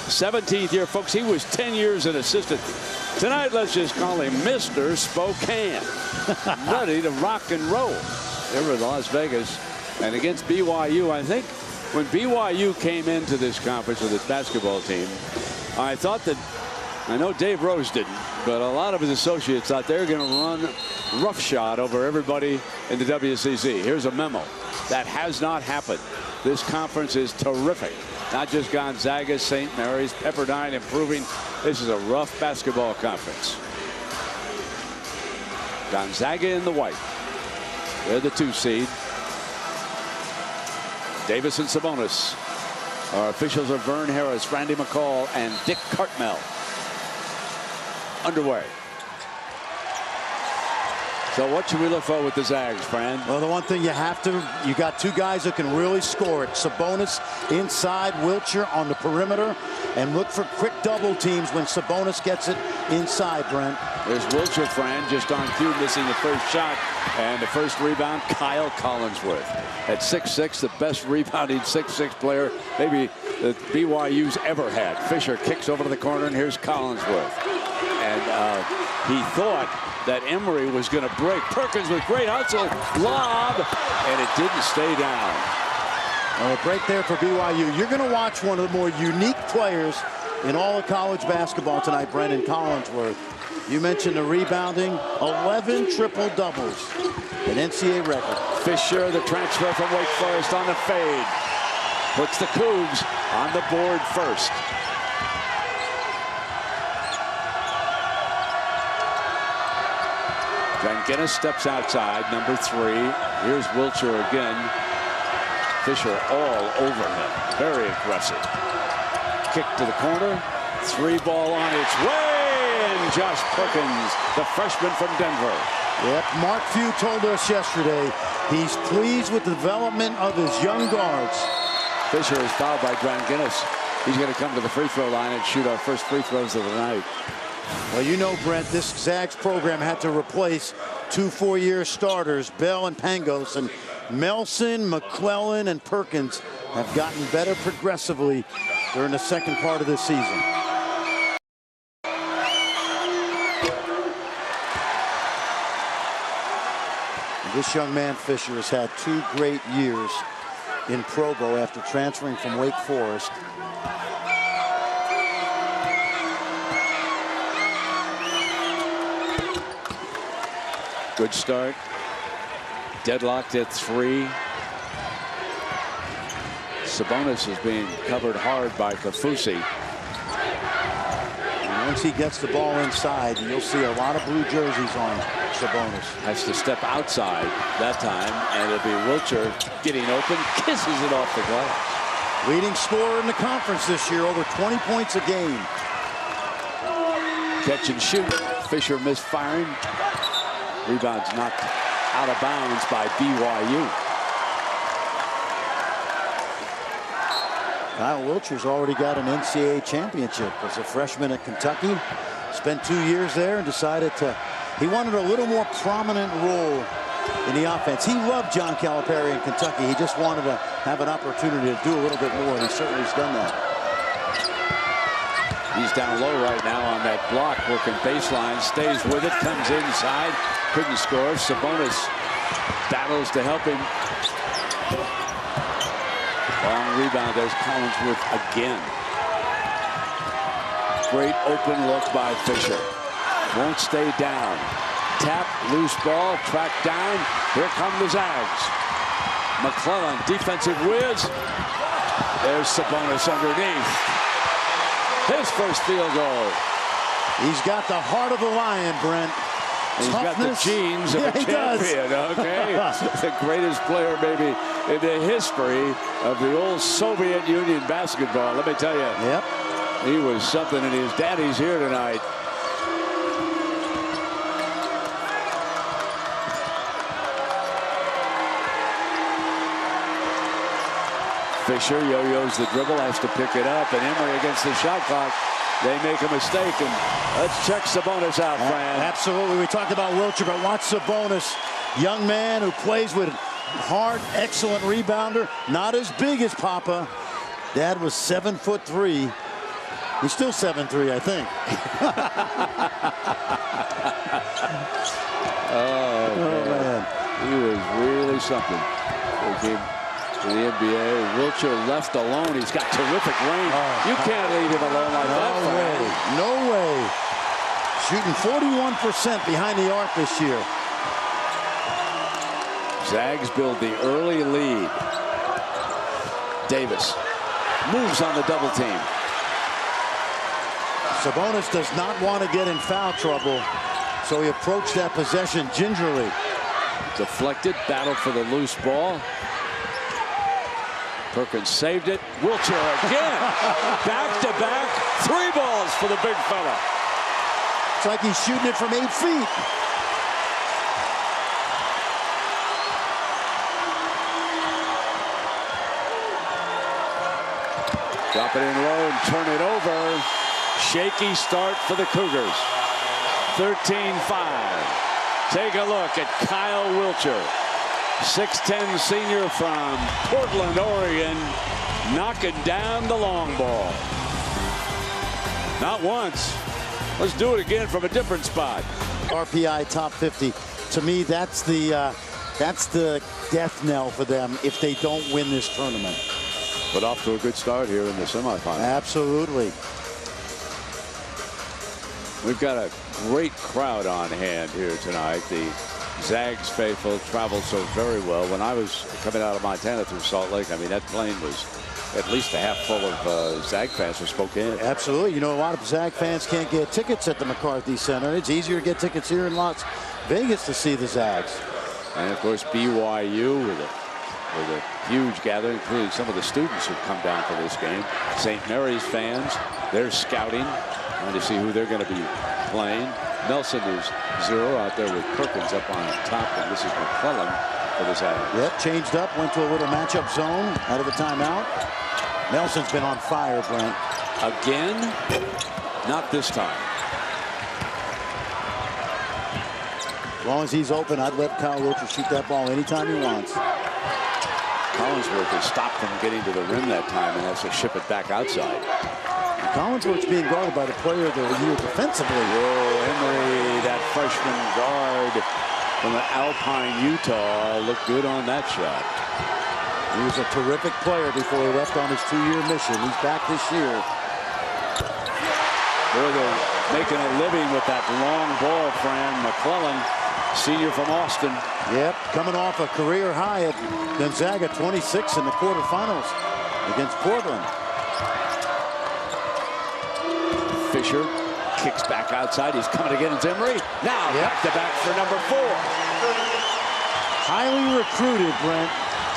17th year, folks. He was 10 years an assistant. Tonight, let's just call him Mr. Spokane. Ready to rock and roll. Over in Las Vegas and against BYU. I think when BYU came into this conference with its basketball team, I thought that, I know Dave Rose didn't, but a lot of his associates thought they were going to run roughshod over everybody in the WCC. Here's a memo. That has not happened. This conference is terrific. Not just Gonzaga, St. Mary's, Pepperdine improving. This is a rough basketball conference. Gonzaga in the white. They're the 2 seed. Davis and Sabonis. Our officials are Vern Harris, Randy McCall, and Dick Cartmell. Underway. So what should we look for with the Zags, Fran? Well, the one thing you got 2 guys that can really score it. Sabonis inside, Wiltshire on the perimeter, and look for quick double teams when Sabonis gets it inside, Brent. There's Wiltshire, Fran, just on cue, missing the first shot, and the first rebound, Kyle Collinsworth. At 6'6", the best rebounding 6'6" player maybe that BYU's ever had. Fisher kicks over to the corner, and here's Collinsworth. And he thought that Emery was going to break. Perkins with great hustle, lob, and it didn't stay down. A break there for BYU. You're going to watch one of the more unique players in all of college basketball tonight, Brendan Collinsworth. You mentioned the rebounding, 11 triple-doubles, an NCAA record. Fisher, the transfer from Wake Forest on the fade, puts the Cougs on the board first. Guinness steps outside, number 3. Here's Wiltshire again. Fisher all over him. Very aggressive. Kick to the corner. 3 ball on its way. And Josh Perkins, the freshman from Denver. Yep, Mark Few told us yesterday he's pleased with the development of his young guards. Fisher is fouled by Guinness. He's going to come to the free throw line and shoot our first free throws of the night. Well, you know, Brent, this Zags program had to replace 2 four-year starters, Bell and Pangos, and Melson, McClellan, and Perkins have gotten better progressively during the second part of this season. And this young man, Fisher, has had 2 great years in Provo after transferring from Wake Forest. Good start. Deadlocked at 3. Sabonis is being covered hard by Kafusi. And once he gets the ball inside, you'll see a lot of blue jerseys on Sabonis. Has to step outside that time, and it'll be Wiltshire getting open, kisses it off the glass. Leading scorer in the conference this year, over 20 points a game. Catch and shoot. Fisher misfiring. Rebounds knocked out of bounds by BYU. Kyle Wilcher's already got an NCAA championship as a freshman at Kentucky. Spent 2 years there and decided he wanted a little more prominent role in the offense. He loved John Calipari in Kentucky. He just wanted to have an opportunity to do a little bit more, and he certainly has done that. He's down low right now on that block, working baseline, stays with it, comes inside, couldn't score. Sabonis battles to help him. Long rebound. There's Collinsworth again. Great open look by Fisher. Won't stay down. Tap, loose ball, tracked down. Here come the Zags. McClellan, defensive whiz. There's Sabonis underneath. His first field goal. He's got the heart of the lion, Brent. He's got the genes of a champion. Okay, the greatest player maybe in the history of the old Soviet Union basketball. Let me tell you. Yep. He was something, and his daddy's here tonight. Fisher yo-yos the dribble, has to pick it up, and Emery against the shot clock. They make a mistake, and let's check Sabonis out, Fran. Absolutely. We talked about Wilcher, but watch Sabonis. Young man who plays with heart, excellent rebounder. Not as big as Papa. Dad was 7'3". He's still 7'3", I think. Oh, man. He was really something. He came to the NBA. Wilcher left alone. He's got terrific range. You can't leave him alone like that. No way. Shooting 41% behind the arc this year. Zags build the early lead. Davis moves on the double team. Sabonis does not want to get in foul trouble, so he approached that possession gingerly. Deflected, battle for the loose ball. Perkins saved it. Wilcher again. Back-to-back, 3 balls for the big fella. It's like he's shooting it from 8 feet. Drop it in low and turn it over. Shaky start for the Cougars. 13-5. Take a look at Kyle Wilcher. 6'10" senior from Portland, Oregon, knocking down the long ball. Not once. Let's do it again from a different spot. RPI top 50. To me, that's the death knell for them if they don't win this tournament. But off to a good start here in the semifinals. Absolutely. We've got a great crowd on hand here tonight. The Zags faithful traveled so very well. When I was coming out of Montana through Salt Lake, I mean, that plane was at least a half full of Zag fans from Spokane. Absolutely. You know, a lot of Zag fans can't get tickets at the McCarthy Center. It's easier to get tickets here in Las Vegas to see the Zags. And, of course, BYU with a huge gathering, including some of the students who've come down for this game. St. Mary's fans, they're scouting, trying to see who they're going to be playing. Nelson is 0 out there with Perkins up on top, and this is McClellan for the Zags. Yep, changed up, went to a little matchup zone out of the timeout. Nelson's been on fire, Brent. Again? Not this time. As long as he's open, I'd let Kyle Wilcher shoot that ball anytime he wants. Collinsworth has stopped from getting to the rim that time and has to ship it back outside. Collinsworth's being guarded by the player of the year defensively. Whoa, Emery, that freshman guard from Alpine, Utah, looked good on that shot. He was a terrific player before he left on his 2-year mission. He's back this year. They're making a living with that long ball, Fran. McClellan, senior from Austin. Yep, coming off a career high at Gonzaga, 26 in the quarterfinals against Portland. Fisher kicks back outside. He's coming against Emery. Now back-to-back for number 4. Highly recruited, Brent.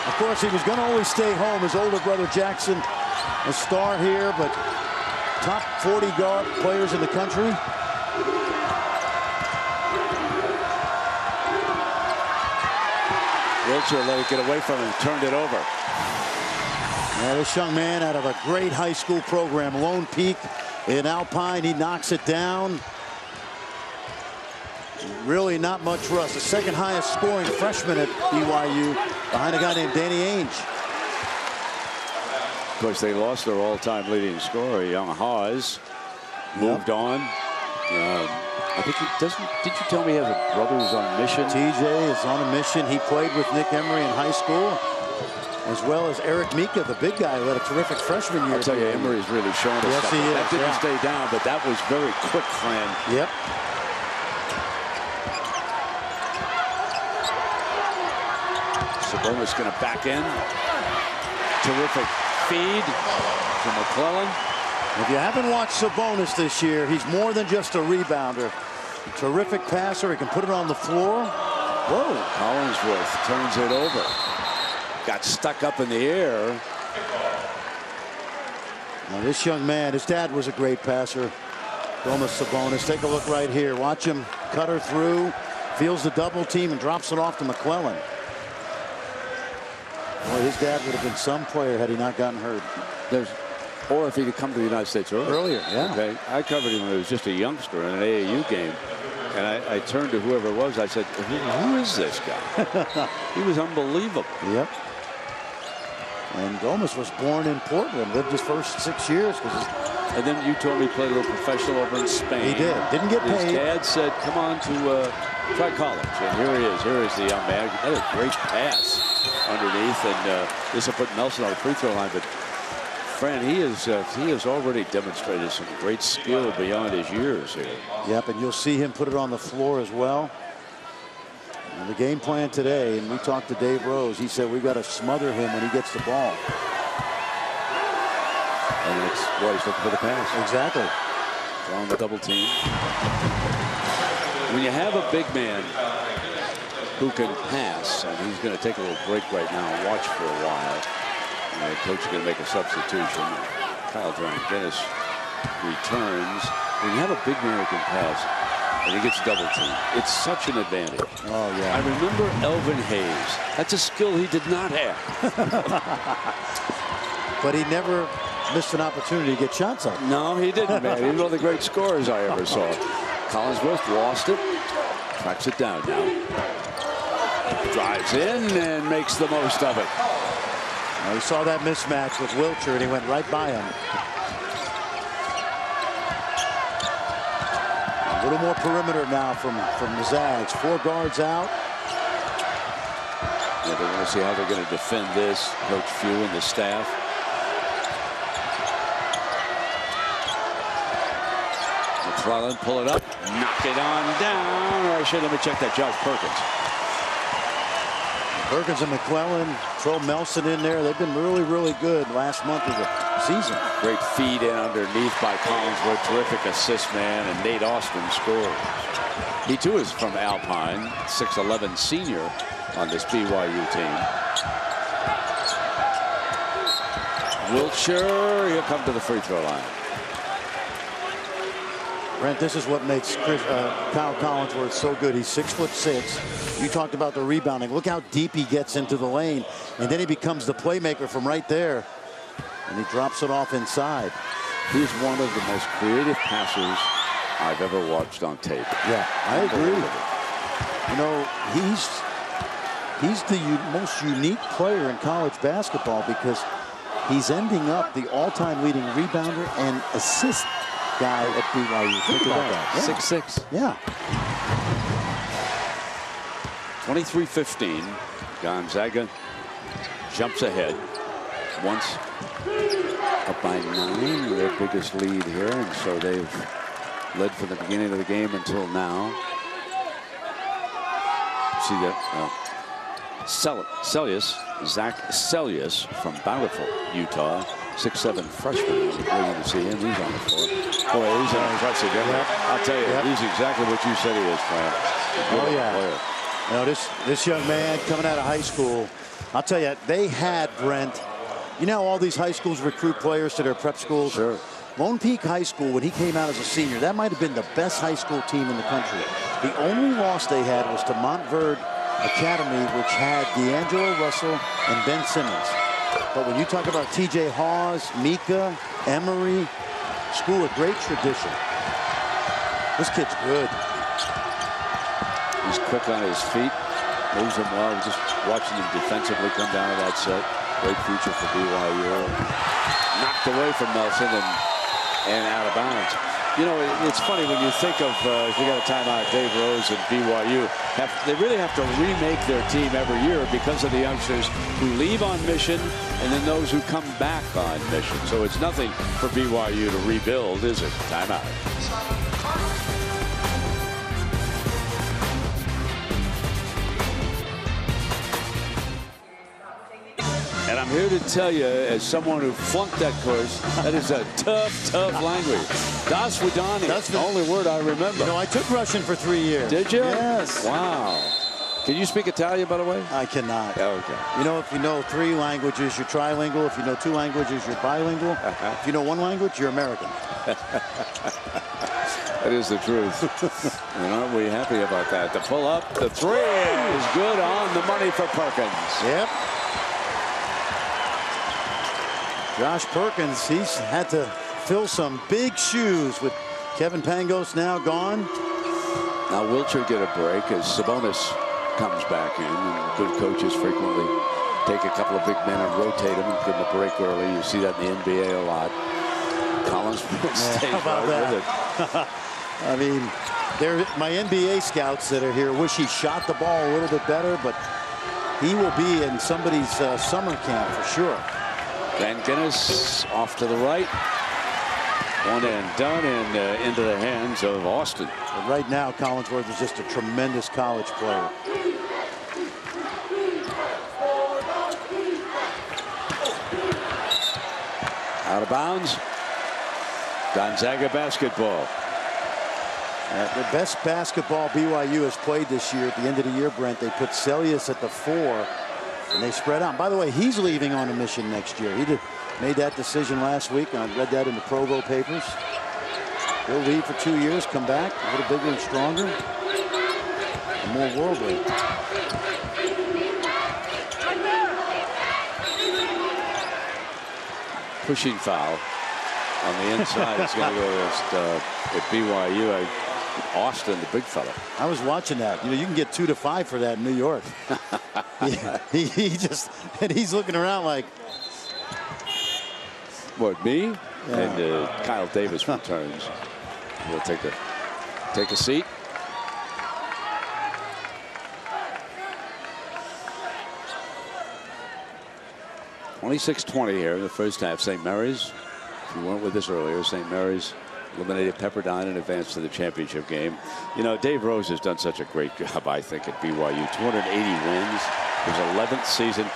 Of course, he was going to always stay home. His older brother Jackson, a star here, but top 40 guard players in the country. Wiltshire let it get away from him, turned it over. Yeah, this young man out of a great high school program, Lone Peak in Alpine, he knocks it down. Really not much rust. The second highest scoring freshman at BYU, behind a guy named Danny Ainge. Of course, they lost their all-time leading scorer, young Hawes. Moved on. I think he doesn't. Did you tell me he has a brother who's on mission? TJ is on a mission. He played with Nick Emery in high school, as well as Eric Mika, the big guy who had a terrific freshman year. I'll tell you, Emery's really showing us yes, something. He is, that didn't stay down, but that was very quick, Fran. Yep. Sabonis going to back in. Terrific feed from McClellan. If you haven't watched Sabonis this year, he's more than just a rebounder. Terrific passer. He can put it on the floor. Whoa. Collinsworth turns it over. Got stuck up in the air. Now this young man, his dad was a great passer. Domas Sabonis. Take a look right here. Watch him cut her through. Feels the double team and drops it off to McClellan. Boy, his dad would have been some player had he not gotten hurt. Or if he could come to the United States earlier. Yeah. Okay. I covered him when he was just a youngster in an AAU game. And I turned to whoever it was. I said, who is this guy? He was unbelievable. Yep. And Domas was born in Portland, lived his first 6 years. And then you told me he played a little professional over in Spain. He did. Didn't get paid. His dad said, come on to try college. And here he is. Here is the young man. That a great pass underneath. And this will put Nelson on the free throw line. But Fran, he has already demonstrated some great skill beyond his years here. Yep, and you'll see him put it on the floor as well. And the game plan today, and we talked to Dave Rose, he said we've got to smother him when he gets the ball. And that's why he's looking for the pass. Exactly. Drawing the double team. When you have a big man who can pass, and he's going to take a little break right now and watch for a while. And the coach is going to make a substitution. Kyle Dennis returns. When you have a big man who can pass, and he gets double teamed, it's such an advantage. Oh, yeah. I remember Elvin Hayes. That's a skill he did not have. But he never missed an opportunity to get shots up. No, he didn't, man. He was one of the great scorers I ever saw. Collinsworth lost it. Tracks it down now. Drives in and makes the most of it. Well, he saw that mismatch with Wiltshire, and he went right by him. A little more perimeter now from the Zags. 4 guards out. Yeah, they want to see how they're going to defend this. Coach Few and the staff. McClellan, pull it up, knock it on down. Or let me check that. Josh Perkins. Perkins and McClellan, throw Melson in there. They've been really, really good last month of the season. Great feed in underneath by Collinsworth. Terrific assist, man. And Nate Austin scores. He, too, is from Alpine. 6'11" senior on this BYU team. Wiltshire, he'll come to the free throw line. Brent, this is what makes Kyle Collinsworth so good. He's 6'6". You talked about the rebounding. Look how deep he gets into the lane. And then he becomes the playmaker from right there. And he drops it off inside. He's one of the most creative passers I've ever watched on tape. Yeah, I agree. You know, he's the most unique player in college basketball because he's ending up the all-time leading rebounder and assist guy at BYU. Think about that. Yeah. 6'6". Yeah. 23-15. Gonzaga jumps ahead. Once up by 9, their biggest lead here, and so they've led from the beginning of the game until now. See that? Zach Sellius from Bountiful, Utah, 6'7" freshman. Waiting to see him. He's on the floor. Boy, he's an impressive guy. I'll tell you, he's exactly what you said he is, Fran. Oh, yeah. You know, this young man coming out of high school, I'll tell you, they had, Brent, you know, all these high schools recruit players to their prep schools. Sure. Lone Peak High School, when he came out as a senior, that might have been the best high school team in the country. The only loss they had was to Montverde academy, which had D'Angelo Russell and Ben Simmons. But when you talk about T.J. Hawes, Mika, Emery, school of great tradition. This kid's good. He's quick on his feet. Moves him well. Just watching him defensively come down to that set. Great future for BYU. Knocked away from Nelson and out of bounds. You know, it's funny when you think of, if you got a timeout, Dave Rose and BYU, they really have to remake their team every year because of the youngsters who leave on mission and then those who come back on mission. So it's nothing for BYU to rebuild, is it? Timeout. And I'm here to tell you, as someone who flunked that course, that is a tough, tough language. Das Vidani. That's the only word I remember. You know, I took Russian for 3 years. Did you? Yes. Wow. Can you speak Italian, by the way? I cannot. Okay. You know, if you know 3 languages, you're trilingual. If you know 2 languages, you're bilingual. If you know 1 language, you're American. That is the truth. And aren't we happy about that? The pull up, the 3 is good on the money for Perkins. Yep. Josh Perkins, he's had to fill some big shoes with Kevin Pangos now gone. Now will Wiltshire get a break as Sabonis comes back in. And good coaches frequently take a couple of big men and rotate them and give them a break early. You see that in the NBA a lot. Collins stays how about right with that? I mean, my NBA scouts that are here wish he shot the ball a little bit better, but he will be in somebody's summer camp for sure. Van Guinness off to the right. One and done, and into the hands of Austin. But right now, Collinsworth is just a tremendous college player. Out of bounds. Gonzaga basketball. The best basketball BYU has played this year. At the end of the year, Brent, they put Celius at the 4. And they spread out. By the way, he's leaving on a mission next year. He made that decision last week. And I read that in the Provo papers. He'll leave for 2 years, come back a little bigger and stronger, and more worldly. Pushing foul on the inside. It's going to go against at BYU. Austin, the big fella. I was watching that. You know, you can get 2 to 5 for that in New York. And he's looking around like, what, me? Yeah. And Kyle Davis returns. He'll take a seat. (26-20) here in the first half. St. Mary's, if you weren't with us earlier, St. Mary's eliminated Pepperdine and advanced to the championship game. You know, Dave Rose has done such a great job, I think, at BYU. 280 wins. His 11th season.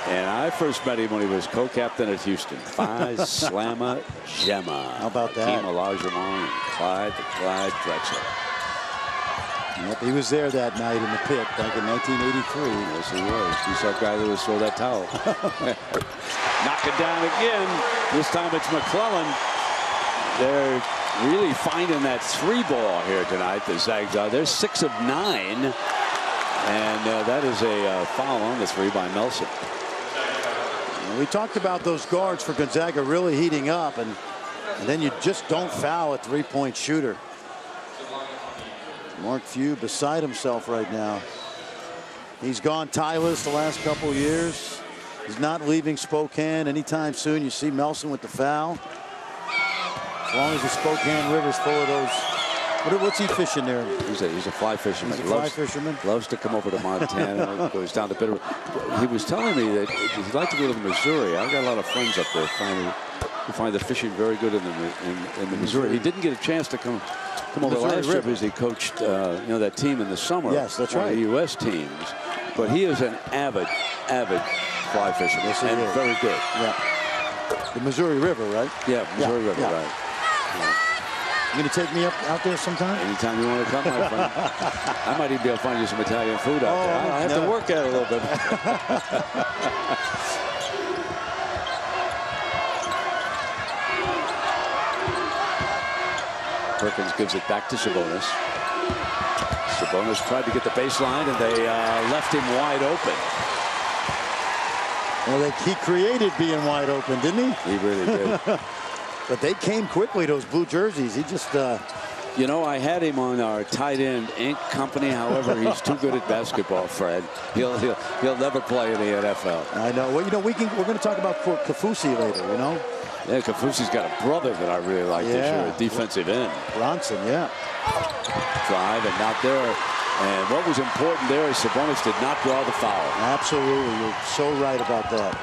And I first met him when he was co-captain at Houston. Phi Slamma Gemma. How about that? Hakeem Olajuwon and Clyde Drexel. Yep, he was there that night in the pit back in 1983. Yes, he was. He's that guy that was throw that towel. Knock it down again. This time it's McClellan. They're really finding that 3 ball here tonight. The Zags are. They're 6 of 9. And that is a foul on the 3 by Melson. We talked about those guards for Gonzaga really heating up, and then you just don't foul a 3-point shooter. Mark Few beside himself right now. He's gone tieless the last couple of years. He's not leaving Spokane anytime soon. You see Melson with the foul. As long as the Spokane River's full of those. What's he fishing there? He's a fly fisherman. He's a fly fisherman. Loves to come over to Montana. Goes down to Bitter. He was telling me that he'd like to go to Missouri. I've got a lot of friends up there. Who find the fishing very good in the Missouri. He didn't get a chance to come over last year because he coached that team in the summer. Yes, that's right. The U.S. teams. But he is an avid fly fisherman. Yes, he is. Very good. Yeah. The Missouri River, right? Yeah, Missouri River, yeah. right. Yeah. You going to take me out there sometime? Anytime you want to come, my friend. I might even be able to find you some Italian food out there. I have to work at it a little bit. Perkins gives it back to Sabonis. Sabonis tried to get the baseline, and they left him wide open. Well, he created being wide open, didn't he? He really did. But they came quickly, those blue jerseys. He just... You know, I had him on our tight end Inc. company. However, he's too good at basketball, Fred. He'll never play in the NFL. I know. Well, you know, we're going to talk about Kafusi later, you know. Yeah, Kafusi's got a brother that I really like this year, a defensive end. Bronson, yeah. Drive and not there. And what was important there is Sabonis did not draw the foul. Absolutely. You're so right about that.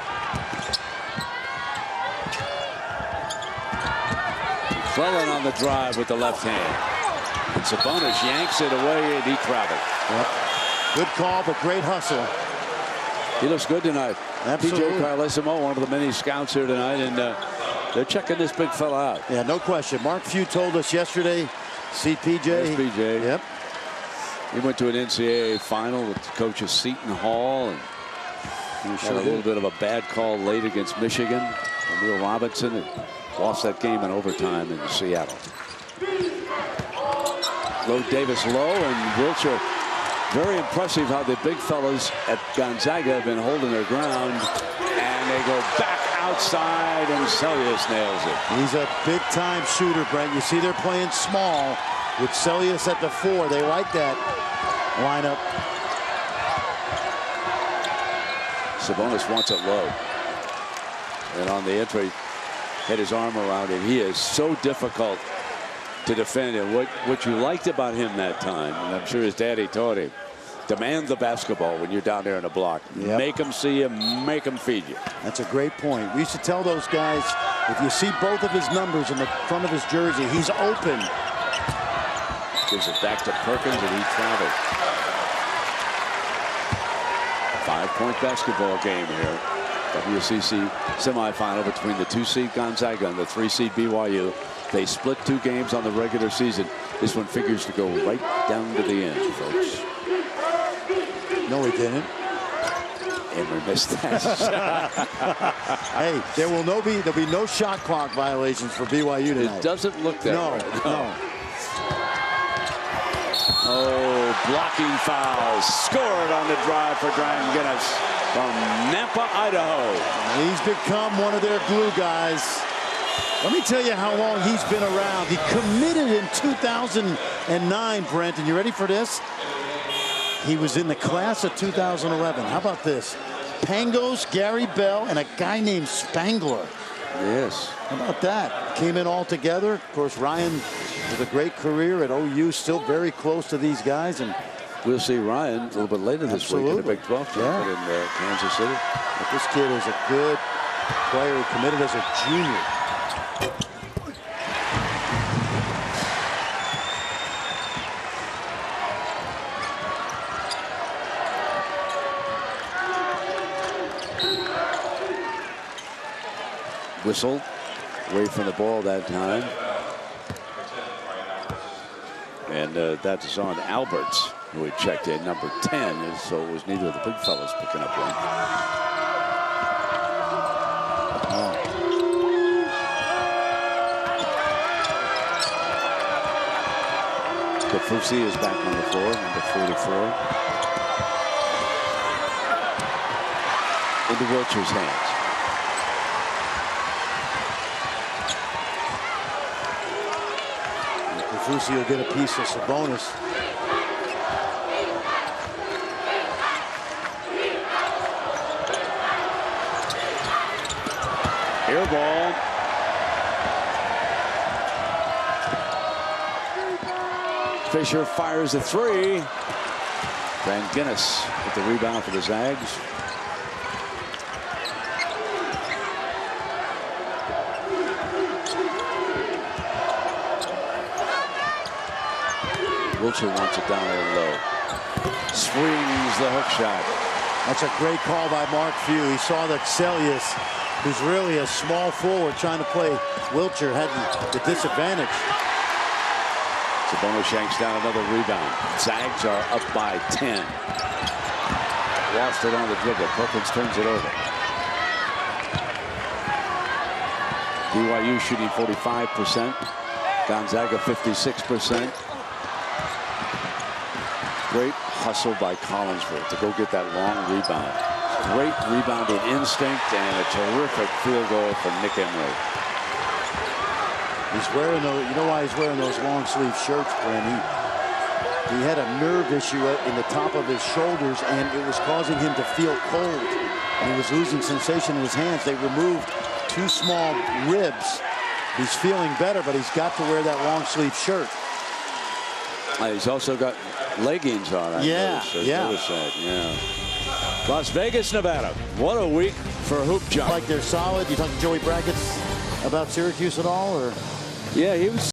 McClellan on the drive with the left hand. And Sabonis yanks it away, and he traveled. Yep. Good call, but great hustle. He looks good tonight. Absolutely. P.J. Carlesimo, one of the many scouts here tonight, and they're checking this big fella out. Yeah, no question. Mark Few told us yesterday, see PJ. There's PJ. Yep. He went to an NCAA final with coaches Seton Hall, and he had a little bit of a bad call late against Michigan. Neil Robinson and lost that game in overtime in Seattle. Low Davis low, and Wiltshire. Very impressive how the big fellas at Gonzaga have been holding their ground, and they go back outside, and Celius nails it. He's a big-time shooter, Brent. You see they're playing small with Celius at the 4. They like that lineup. Sabonis wants it low. And on the entry, had his arm around it. He is so difficult to defend. And what you liked about him that time, and I'm sure his daddy taught him, demand the basketball when you're down there in a block. Yep. Make them see you, make them feed you. That's a great point. We used to tell those guys, if you see both of his numbers in the front of his jersey, he's open. Gives it back to Perkins, and he traveled. 5-point basketball game here. WCC semifinal between the 2-seed Gonzaga and the 3-seed BYU. They split 2 games on the regular season. This one figures to go right down to the end, folks. No, he didn't. And we missed that. Hey, there'll be no shot clock violations for BYU tonight. It doesn't look that way. No. Oh, blocking foul. Scored on the drive for Brian Guinness from Nampa, Idaho. He's become one of their glue guys. Let me tell you how long he's been around. He committed in 2009, Brent, and you ready for this? He was in the class of 2011. How about this? Pangos, Gary Bell, and a guy named Spangler. Yes. How about that? Came in all together. Of course, Ryan with a great career at OU, still very close to these guys. And we'll see Ryan a little bit later this week in the Big 12 tournament in Kansas City. But this kid is a good player. He committed as a junior. Whistle away from the ball that time. And that is on Alberts, who had checked in, number 10, so it was neither of the big fellas picking up one. Kafusi is back on the floor, number 44. Into Wiltshire's hands. Kafusi will get a piece of Sabonis. Air ball. Fisher fires a 3. Van Guinness with the rebound for the Zags. Wiltshire wants it down there low. Swings the hook shot. That's a great call by Mark Few. He saw that Celius, who's really a small forward trying to play Wiltshire, had the disadvantage. Sabonis shanks down another rebound. Zags are up by 10. Lost it on the dribble. Perkins turns it over. BYU shooting 45%. Gonzaga 56%. Great hustle by Collinsworth to go get that long rebound. Great rebounding instinct and a terrific field goal from Nick Emery. He's wearing those, you know why he's wearing those long sleeve shirts, Brent? He had a nerve issue in the top of his shoulders, and it was causing him to feel cold. And he was losing sensation in his hands. They removed 2 small ribs. He's feeling better, but he's got to wear that long sleeve shirt. He's also got leggings on. Yeah. Yeah. Las Vegas, Nevada. What a week for hoop jump. Like they're solid. You talk to Joey Brackett's about Syracuse at all, or? Yeah, he was